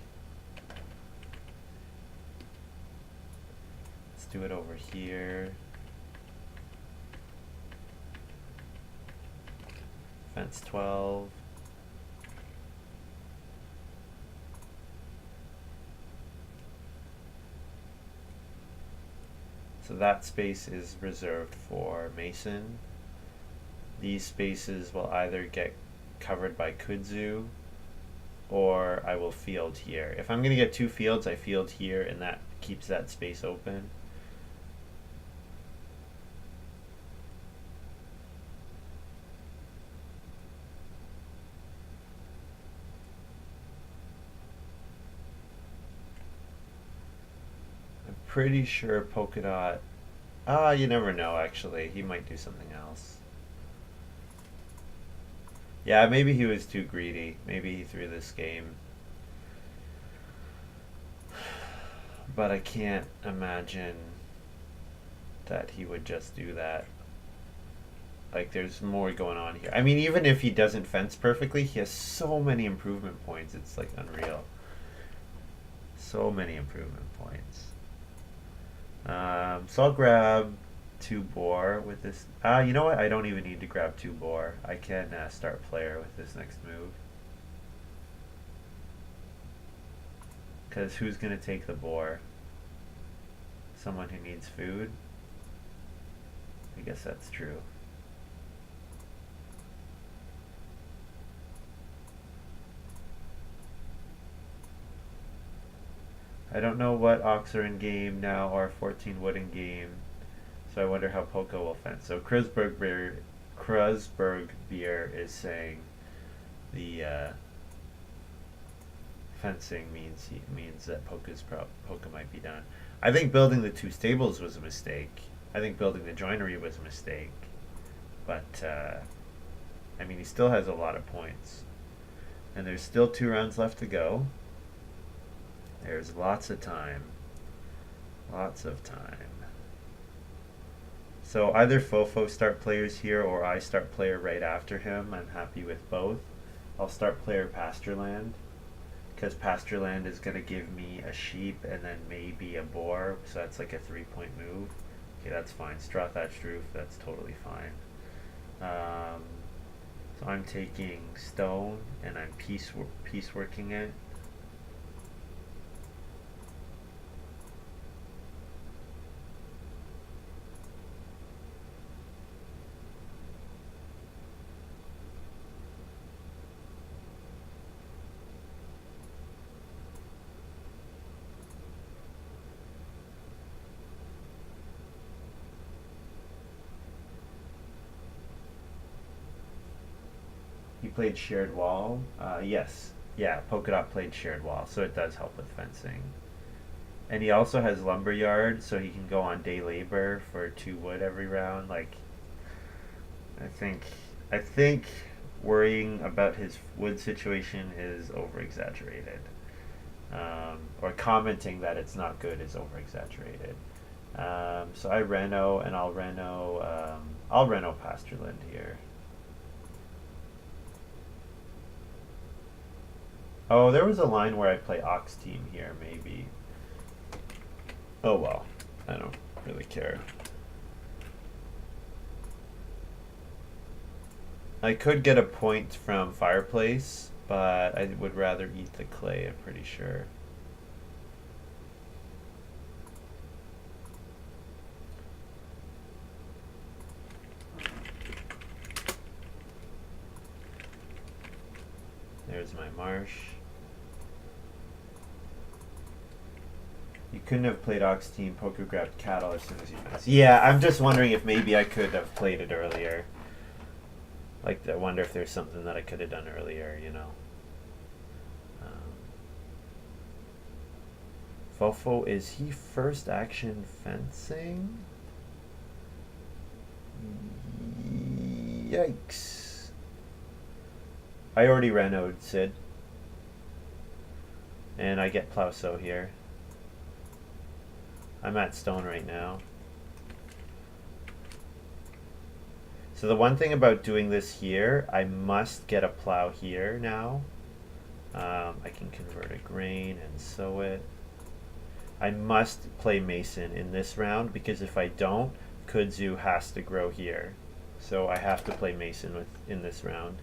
Let's do it over here. Fence 12. So that space is reserved for mason. These spaces will either get covered by kudzu or I will field here. If I'm going to get 2 fields, I field here and that keeps that space open. Pretty sure Polka Dot. You never know, actually. He might do something else. Yeah, maybe he was too greedy. Maybe he threw this game. But I can't imagine that he would just do that. Like, there's more going on here. I mean, even if he doesn't fence perfectly, he has so many improvement points. It's, like, unreal. So many improvement points. So I'll grab 2 boar with this. You know what? I don't even need to grab 2 boar. I can start player with this next move. Because who's going to take the boar? Someone who needs food? I guess that's true. I don't know what ox are in game now or 14 wood in game, so I wonder how Poco will fence. So Kreuzberg Beer is saying the fencing means that Poco might be done. I think building the 2 stables was a mistake. I think building the joinery was a mistake, but I mean he still has a lot of points, and there's still 2 rounds left to go. There's lots of time. Lots of time. So either Fofo start players here or I start player right after him. I'm happy with both. I'll start player pastureland because pastureland is going to give me a sheep and then maybe a boar. So that's like a 3-point move. Okay, that's fine. Straw thatched roof, that's totally fine. So I'm taking stone and I'm pieceworking it. He played shared wall. Yes. Yeah, Polka Dot played shared wall, so it does help with fencing. And he also has lumberyard, so he can go on day labor for 2 wood every round. Like, I think worrying about his wood situation is over exaggerated. Or commenting that it's not good is over exaggerated. So I reno and I'll reno pastureland here. Oh, there was a line where I play ox team here, maybe. Oh well, I don't really care. I could get a point from fireplace, but I would rather eat the clay, I'm pretty sure. There's my marsh. You couldn't have played Ox Team, Poker grabbed cattle as soon as you missed. Yeah, I'm just wondering if maybe I could have played it earlier. Like, I wonder if there's something that I could have done earlier, you know. Fofo, is he first action fencing? Yikes. I already ran out Sid. And I get Plauso here. I'm at stone right now. So the one thing about doing this here, I must get a plow here now. I can convert a grain and sow it. I must play Mason in this round because if I don't, Kudzu has to grow here. So I have to play Mason in this round.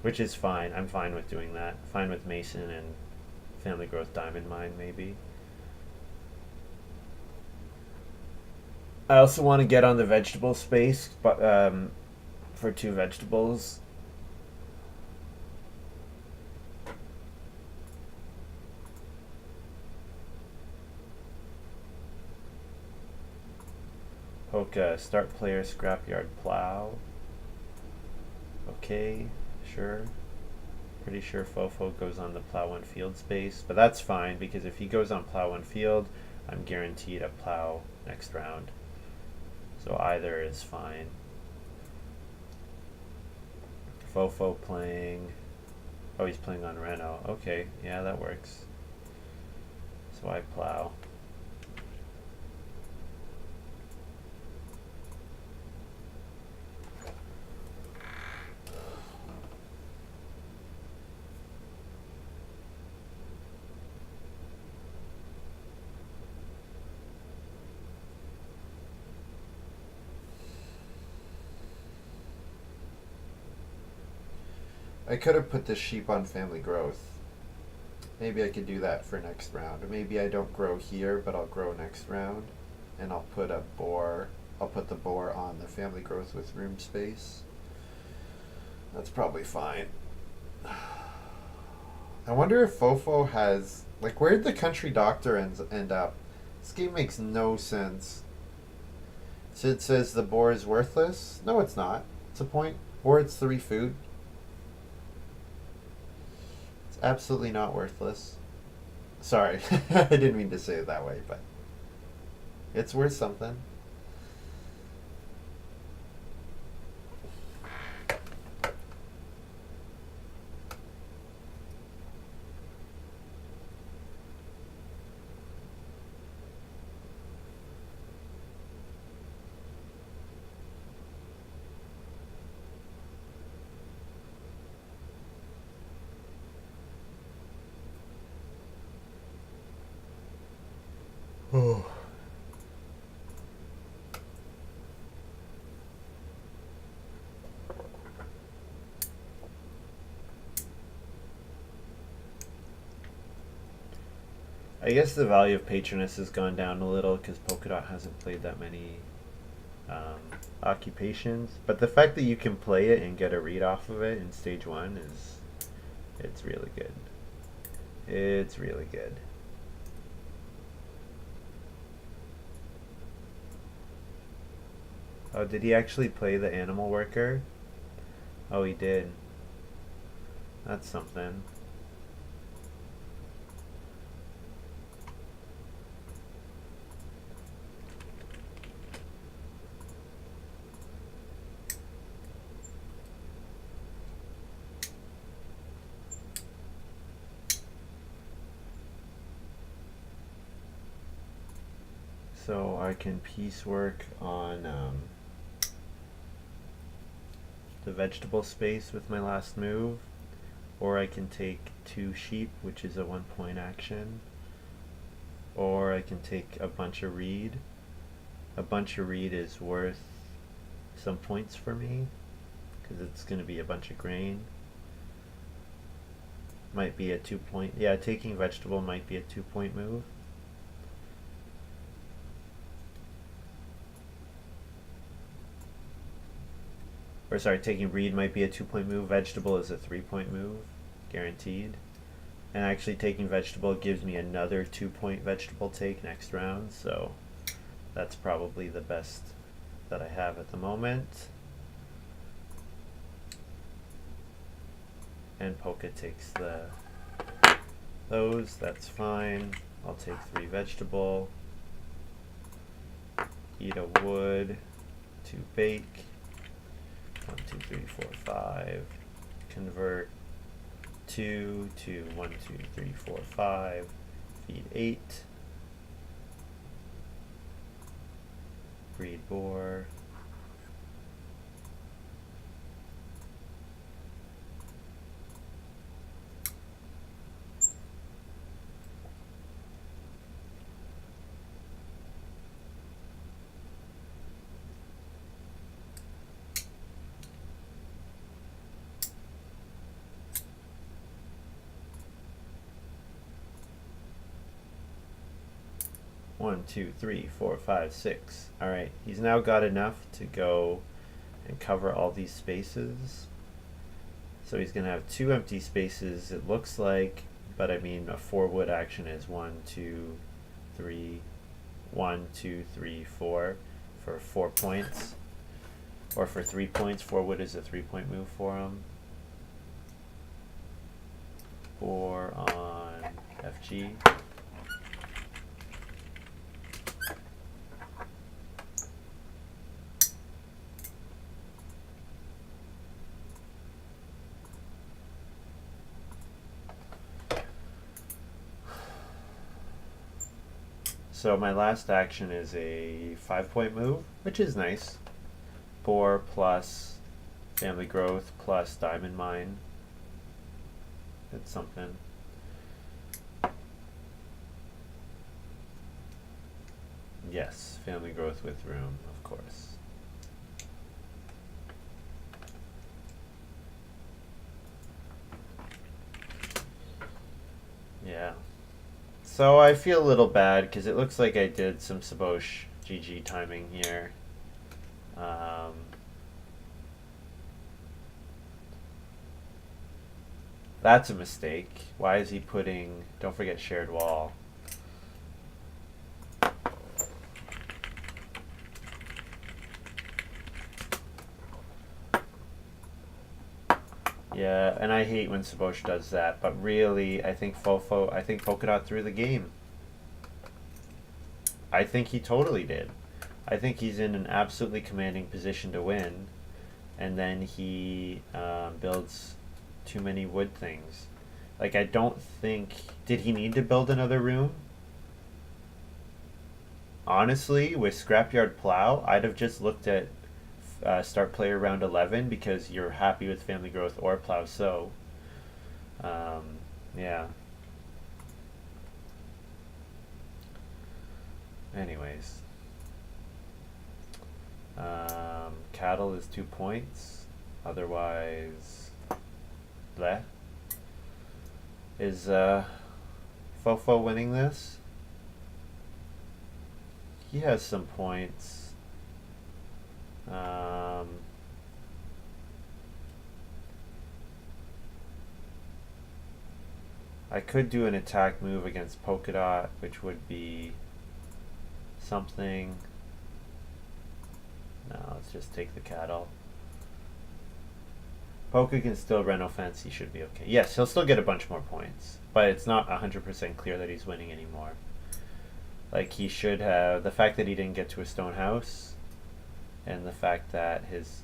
Which is fine. I'm fine with doing that. Fine with Mason and Family Growth Diamond Mine, maybe. I also want to get on the vegetable space, but for 2 vegetables. Hoka, start player, scrapyard, plow. Okay, sure. Pretty sure Fofo goes on the plow 1 field space, but that's fine because if he goes on plow 1 field, I'm guaranteed a plow next round. So either is fine. Fofo playing. Oh, he's playing on Reno. Okay, yeah, that works. So I plow. I could have put this sheep on Family Growth. Maybe I could do that for next round. Or maybe I don't grow here, but I'll grow next round. And I'll put a boar. I'll put the boar on the Family Growth with room space. That's probably fine. I wonder if Fofo has... Like, where'd the country doctor end up? This game makes no sense. Sid says the boar is worthless. No, it's not. It's a point. Or it's 3 food. Absolutely not worthless. Sorry, I didn't mean to say it that way, but it's worth something. Oh. I guess the value of Patronus has gone down a little because Polkadot hasn't played that many occupations. But the fact that you can play it and get a read off of it in stage 1 it's really good. It's really good. Oh, did he actually play the animal worker? Oh, he did. That's something. So I can piecework on the vegetable space with my last move, or I can take 2 sheep, which is a 1 point action, or I can take a bunch of reed. A bunch of reed is worth some points for me because it's going to be a bunch of grain. Might be a 2-point. Yeah, taking vegetable might be a 2-point move. Or sorry, taking reed might be a 2-point move. Vegetable is a 3-point move, guaranteed. And actually taking vegetable gives me another 2-point vegetable take next round, so that's probably the best that I have at the moment. And Polka takes those, that's fine. I'll take 3 vegetable, eat a wood, 2 bake, 1, 2, 3, 4, 5, convert 2 to 1, 2, 3, 4, 5, feed 8, breed boar, One, two, three, four, five, 6. Alright, he's now got enough to go and cover all these spaces. So he's going to have 2 empty spaces, it looks like, but I mean a 4 wood action is 1, 2, 3, 1, 2, 3, 4 for 4 points. Or for 3 points, 4 wood is a 3-point move for him. Or on FG. So my last action is a 5-point move, which is nice. Boar plus family growth plus diamond mine. It's something. Yes, family growth with room, of course. Yeah. So I feel a little bad because it looks like I did some Sabosh GG timing here. That's a mistake. Why is he putting... Don't forget shared wall. Yeah, and I hate when Sabosh does that, but really, I think Polka Dot threw the game. I think he totally did. I think he's in an absolutely commanding position to win, and then he builds too many wood things. Like, I don't think... Did he need to build another room? Honestly, with Scrapyard Plow, I'd have just looked at start player round 11 because you're happy with family growth or plow sow. Yeah. Anyways. Cattle is 2 points. Otherwise, bleh. Is Fofo winning this? He has some points. I could do an attack move against Polka Dot, which would be something. No, let's just take the cattle. Polka can still reno fence, he should be okay. Yes, he'll still get a bunch more points, but it's not 100% clear that he's winning anymore. Like, he should have... The fact that he didn't get to a stone house, and the fact that his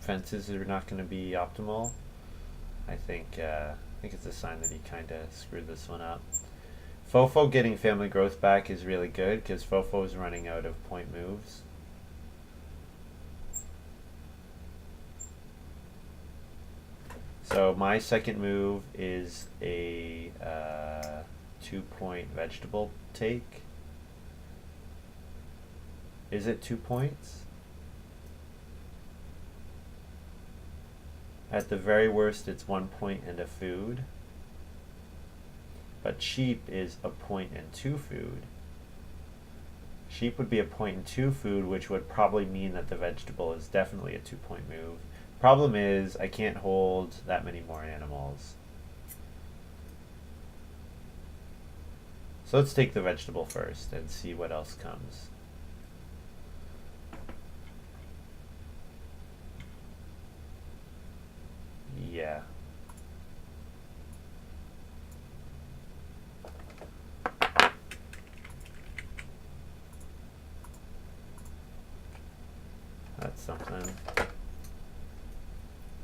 fences are not going to be optimal, I think it's a sign that he kind of screwed this one up. Fofo getting family growth back is really good because Fofo's running out of point moves. So my second move is a 2-point vegetable take. Is it 2 points? At the very worst, it's 1 point and a food. But sheep is a point and 2 food. Sheep would be a point and 2 food, which would probably mean that the vegetable is definitely a 2-point move. Problem is, I can't hold that many more animals. So let's take the vegetable first and see what else comes. Yeah. That's something.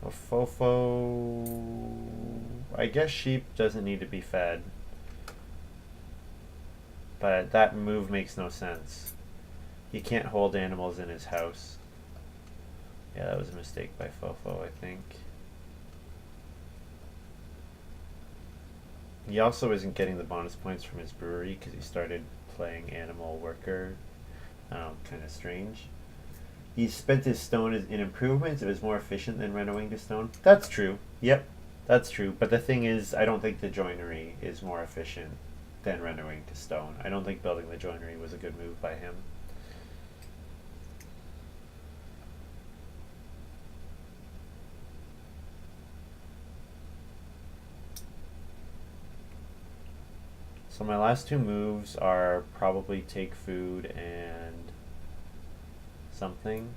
A fofo. I guess sheep doesn't need to be fed. But that move makes no sense. He can't hold animals in his house. Yeah, that was a mistake by Fofo, I think. He also isn't getting the bonus points from his brewery because he started playing Animal Worker. Kind of strange. He spent his stone in improvements. It was more efficient than renoving to stone. That's true. Yep, that's true. But the thing is, I don't think the joinery is more efficient than renoving to stone. I don't think building the joinery was a good move by him. So my last two moves are probably take food and something.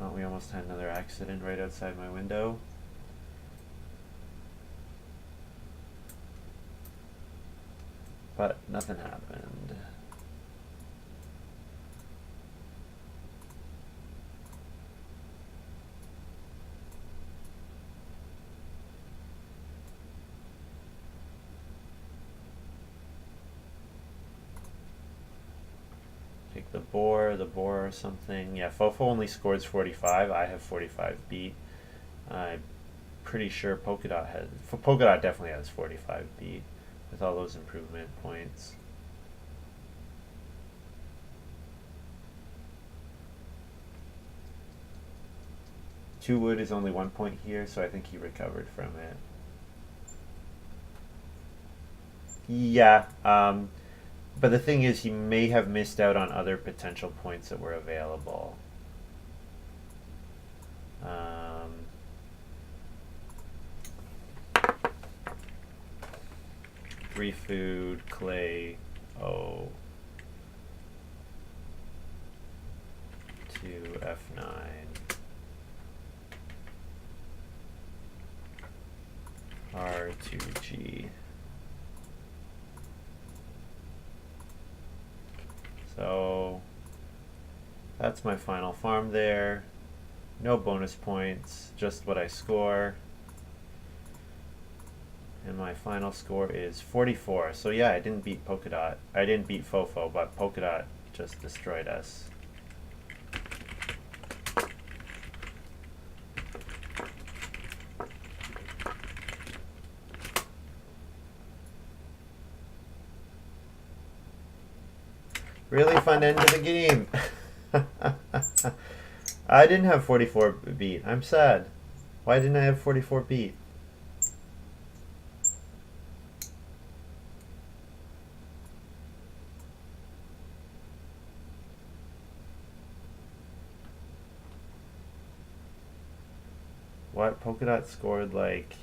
Oh, we almost had another accident right outside my window. But nothing happened. Take the boar or something. Yeah, Fofo only scores 45. I have 45 beat. I'm pretty sure Polka Dot definitely has 45 beat with all those improvement points. Two wood is only 1 point here, so I think he recovered from it. Yeah, but the thing is, he may have missed out on other potential points that were available. 3 food, clay, 2 F9. R2G. So that's my final farm there. No bonus points, just what I score. And my final score is 44. So yeah, I didn't beat Polka Dot. I didn't beat Fofo, but Polka Dot just destroyed us. Really fun end to the game. I didn't have 44 beat. I'm sad. Why didn't I have 44 beat? What? Polka Dot scored like...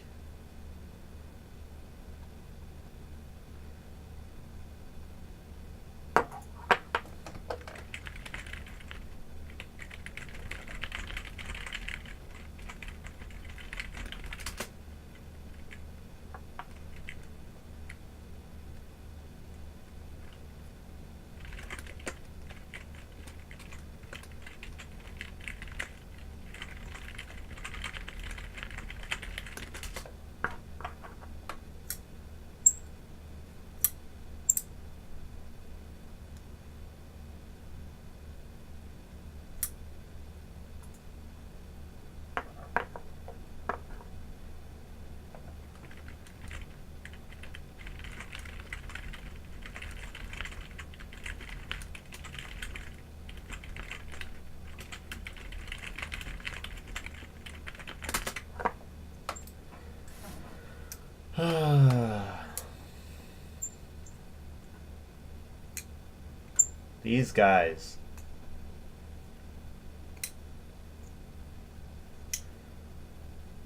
These guys.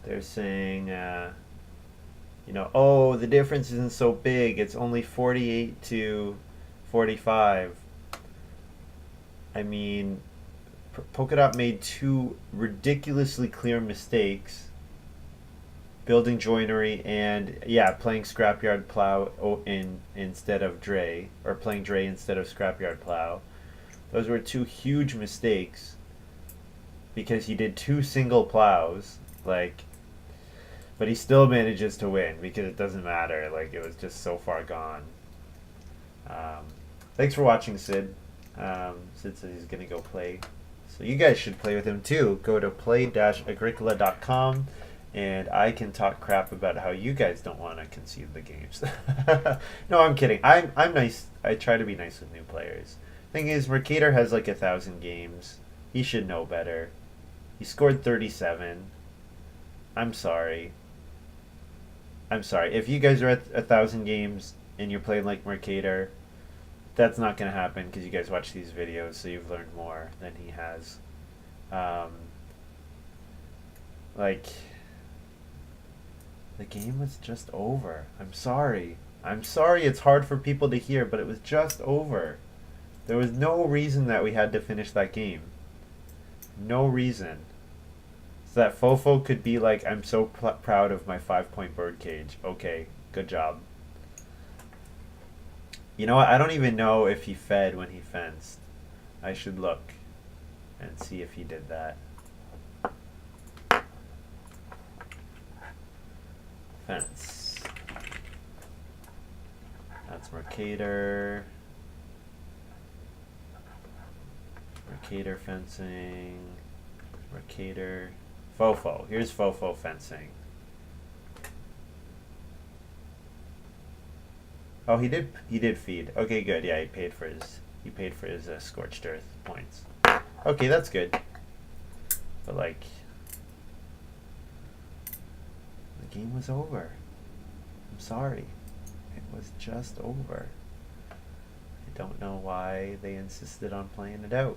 They're saying, oh, the difference isn't so big. It's only 48 to 45. I mean, Polkadot made two ridiculously clear mistakes. Building joinery and, playing Scrapyard Plow instead of Dre. Or playing Dre instead of Scrapyard Plow. Those were two huge mistakes. Because he did two single plows. But he still manages to win because it doesn't matter. It was just so far gone. Thanks for watching, Sid. Sid says he's going to go play. So you guys should play with him too. Go to Play-agricola.com and I can talk crap about how you guys don't want to concede the games. No, I'm kidding. I'm nice. I try to be nice with new players. Thing is, Mercator has 1,000 games. He should know better. He scored 37. I'm sorry. If you guys are at 1,000 games and you're playing like Mercator, that's not going to happen because you guys watch these videos, so you've learned more than he has. The game was just over. I'm sorry. It's hard for people to hear, but it was just over. There was no reason that we had to finish that game. No reason. So that Fofo could be like, I'm so proud of my 5-point birdcage. Okay, good job. You know what? I don't even know if he fed when he fenced. I should look and see if he did that. Fence. That's Mercator. Mercator fencing. Mercator. Fofo. Here's Fofo fencing. Oh, he did feed. Okay, good. Yeah, he paid for his scorched earth points. Okay, that's good. But the game was over. I'm sorry. It was just over. I don't know why they insisted on playing it out.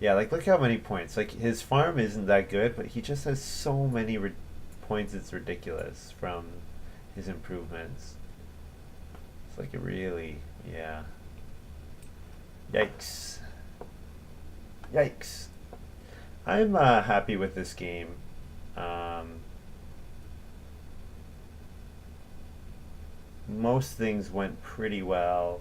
Yeah, look how many points. His farm isn't that good, but he just has so many points, it's ridiculous from his improvements. It's really, yeah. Yikes. Yikes. I'm happy with this game. Most things went pretty well.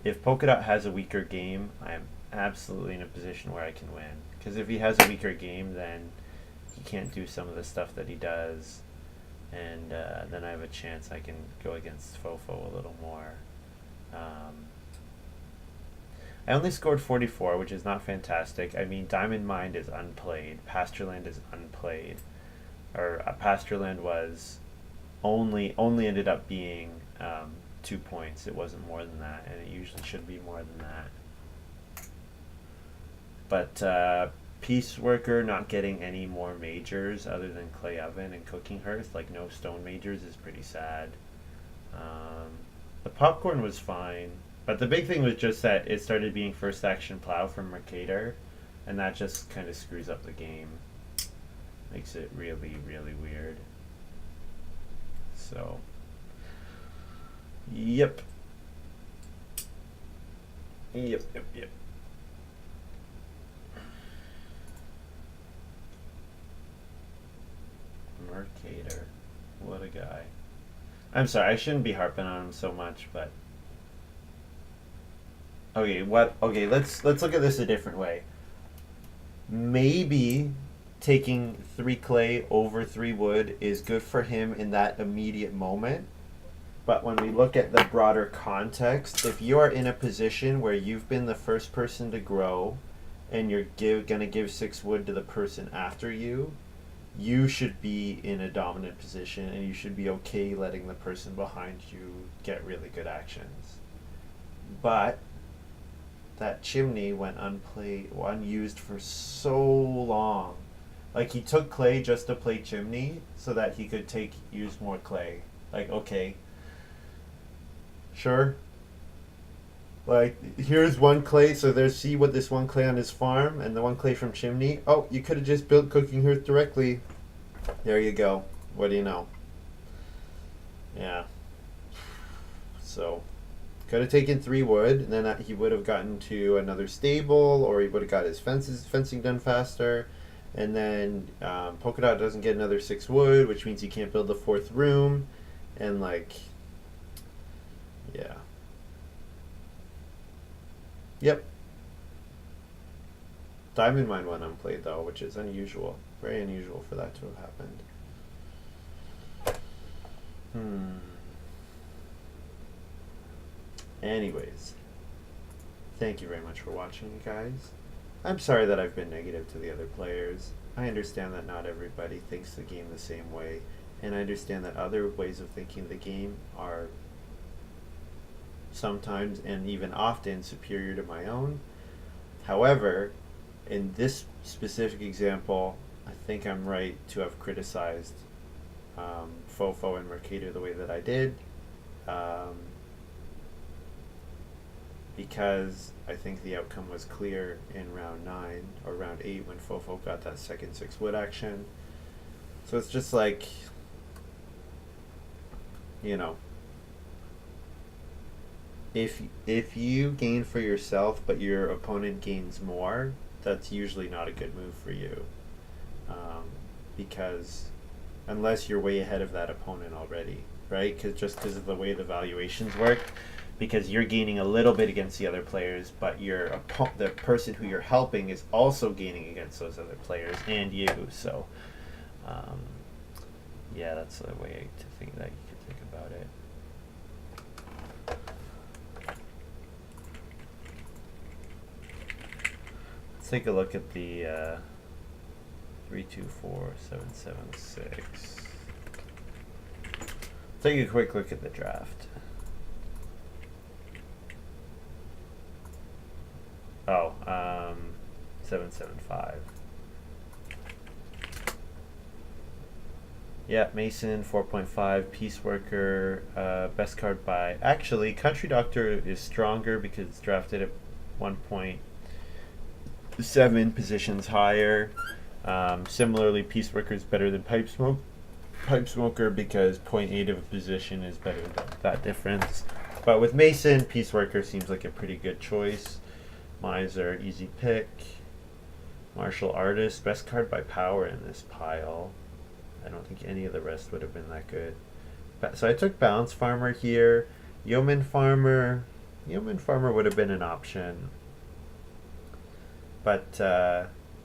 If Polkadot has a weaker game, I'm absolutely in a position where I can win. Because if he has a weaker game, then he can't do some of the stuff that he does. And then I have a chance I can go against Fofo a little more. I only scored 44, which is not fantastic. I mean, Diamond Mine is unplayed. Pastureland is unplayed. Or Pastureland was only ended up being 2 points. It wasn't more than that, and it usually should be more than that. But Peace Worker not getting any more majors other than Clay Oven and Cooking Hearth, no stone majors, is pretty sad. The popcorn was fine, but the big thing was just that it started being first action plow from Mercator, and that just kind of screws up the game. Makes it really, really weird. So, yep. Mercator. What a guy. I'm sorry, I shouldn't be harping on him so much, but okay, let's look at this a different way. Maybe taking 3 clay over 3 wood is good for him in that immediate moment. But when we look at the broader context, if you are in a position where you've been the first person to grow and you're gonna give 6 wood to the person after you, you should be in a dominant position and you should be okay letting the person behind you get really good actions. But that chimney went unused for so long Like, he took clay just to play chimney so that he could use more clay. Like, okay, sure. Like, here's one clay, so there's see what this one clay on his farm and the one clay from chimney. Oh, you could have just built cooking hearth directly. There you go. What do you know? Yeah. So, could have taken 3 wood, and then he would have gotten to another stable, or he would have got his fencing done faster. And then Polka Dot doesn't get another 6 wood, which means he can't build the 4th room. And like, yeah. Yep. Diamond Mine went unplayed though, which is unusual. Very unusual for that to have happened. Anyways, thank you very much for watching, guys. I'm sorry that I've been negative to the other players. I understand that not everybody thinks the game the same way, and I understand that other ways of thinking the game are sometimes and even often superior to my own. However, in this specific example, I think I'm right to have criticized Fofo and Mercator the way that I did. Because I think the outcome was clear in round 9 or round 8 when Fofo got that second 6 wood action. So it's just like, you know, if you gain for yourself but your opponent gains more, that's usually not a good move for you, because unless you're way ahead of that opponent already, right? Because of the way the valuations work. Because you're gaining a little bit against the other players, but the person who you're helping is also gaining against those other players and you. So, yeah, that's the way to think that you could think about it. Let's take a look at the 3, 2, 4, 7, 7, 6. Take a quick look at the draft. Oh, 775. Yeah, Mason 4.5, Peace Worker, best card by. Actually, Country Doctor is stronger because it's drafted at 1.7 positions higher. Similarly, Peace Worker is better than Pipe Smoker because 0.8 of a position is better than that difference. But with Mason, Peace Worker seems like a pretty good choice. Miser, easy pick. Martial Artist, best card by power in this pile. I don't think any of the rest would have been that good. So I took Balance Farmer here. Yeoman Farmer would have been an option. But,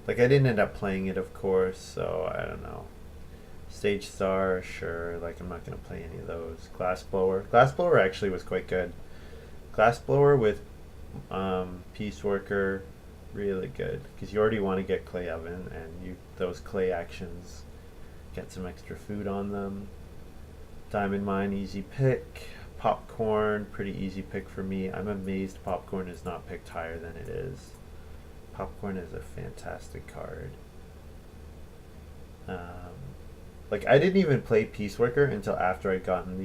like, I didn't end up playing it, of course, so I don't know. Stage Star, sure. Like, I'm not going to play any of those. Glassblower. Glassblower actually was quite good. Glassblower with Peace Worker, really good, because you already want to get Clay Oven, and those clay actions get some extra food on them. Diamond Mine, easy pick. Popcorn, pretty easy pick for me. I'm amazed Popcorn is not picked higher than it is. Popcorn is a fantastic card. Like, I didn't even play Peace Worker until after I'd gotten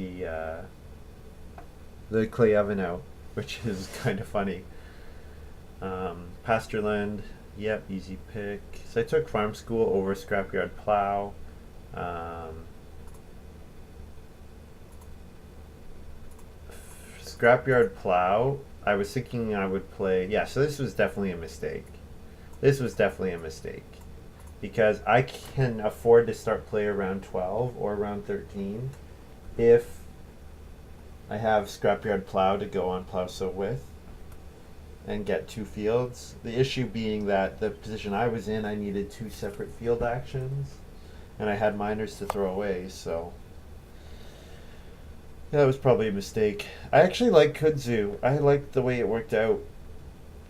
the Clay Oven out, which is kind of funny. Pastureland, yep, easy pick. So I took Farm School over Scrapyard Plow. Scrapyard Plow, I was thinking I would play. Yeah, so this was definitely a mistake. Because I can afford to start play around 12 or around 13 if I have Scrapyard Plow to go on Plow Sow with and get 2 fields. The issue being that the position I was in, I needed 2 separate field actions, and I had miners to throw away, so that was probably a mistake. I actually like Kudzu. I liked the way it worked out.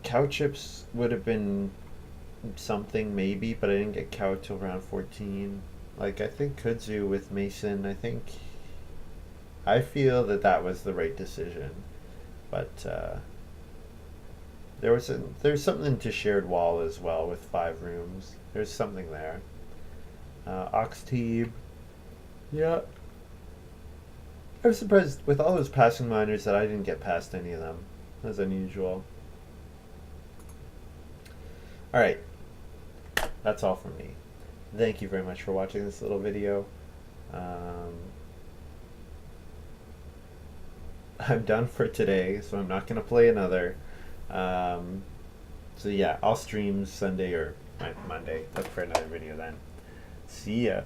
Cow chips would have been something maybe, but I didn't get cow till round 14. Like, I think Kudzu with Mason, I feel that was the right decision. But there's something to shared wall as well with 5 rooms. There's something there. Oxteeb. Yeah. I'm surprised with all those passing minors that I didn't get past any of them. That's unusual. Alright, that's all from me. Thank you very much for watching this little video. I'm done for today, so I'm not going to play another. So yeah, I'll stream Sunday or Monday. Look for another video then. See ya.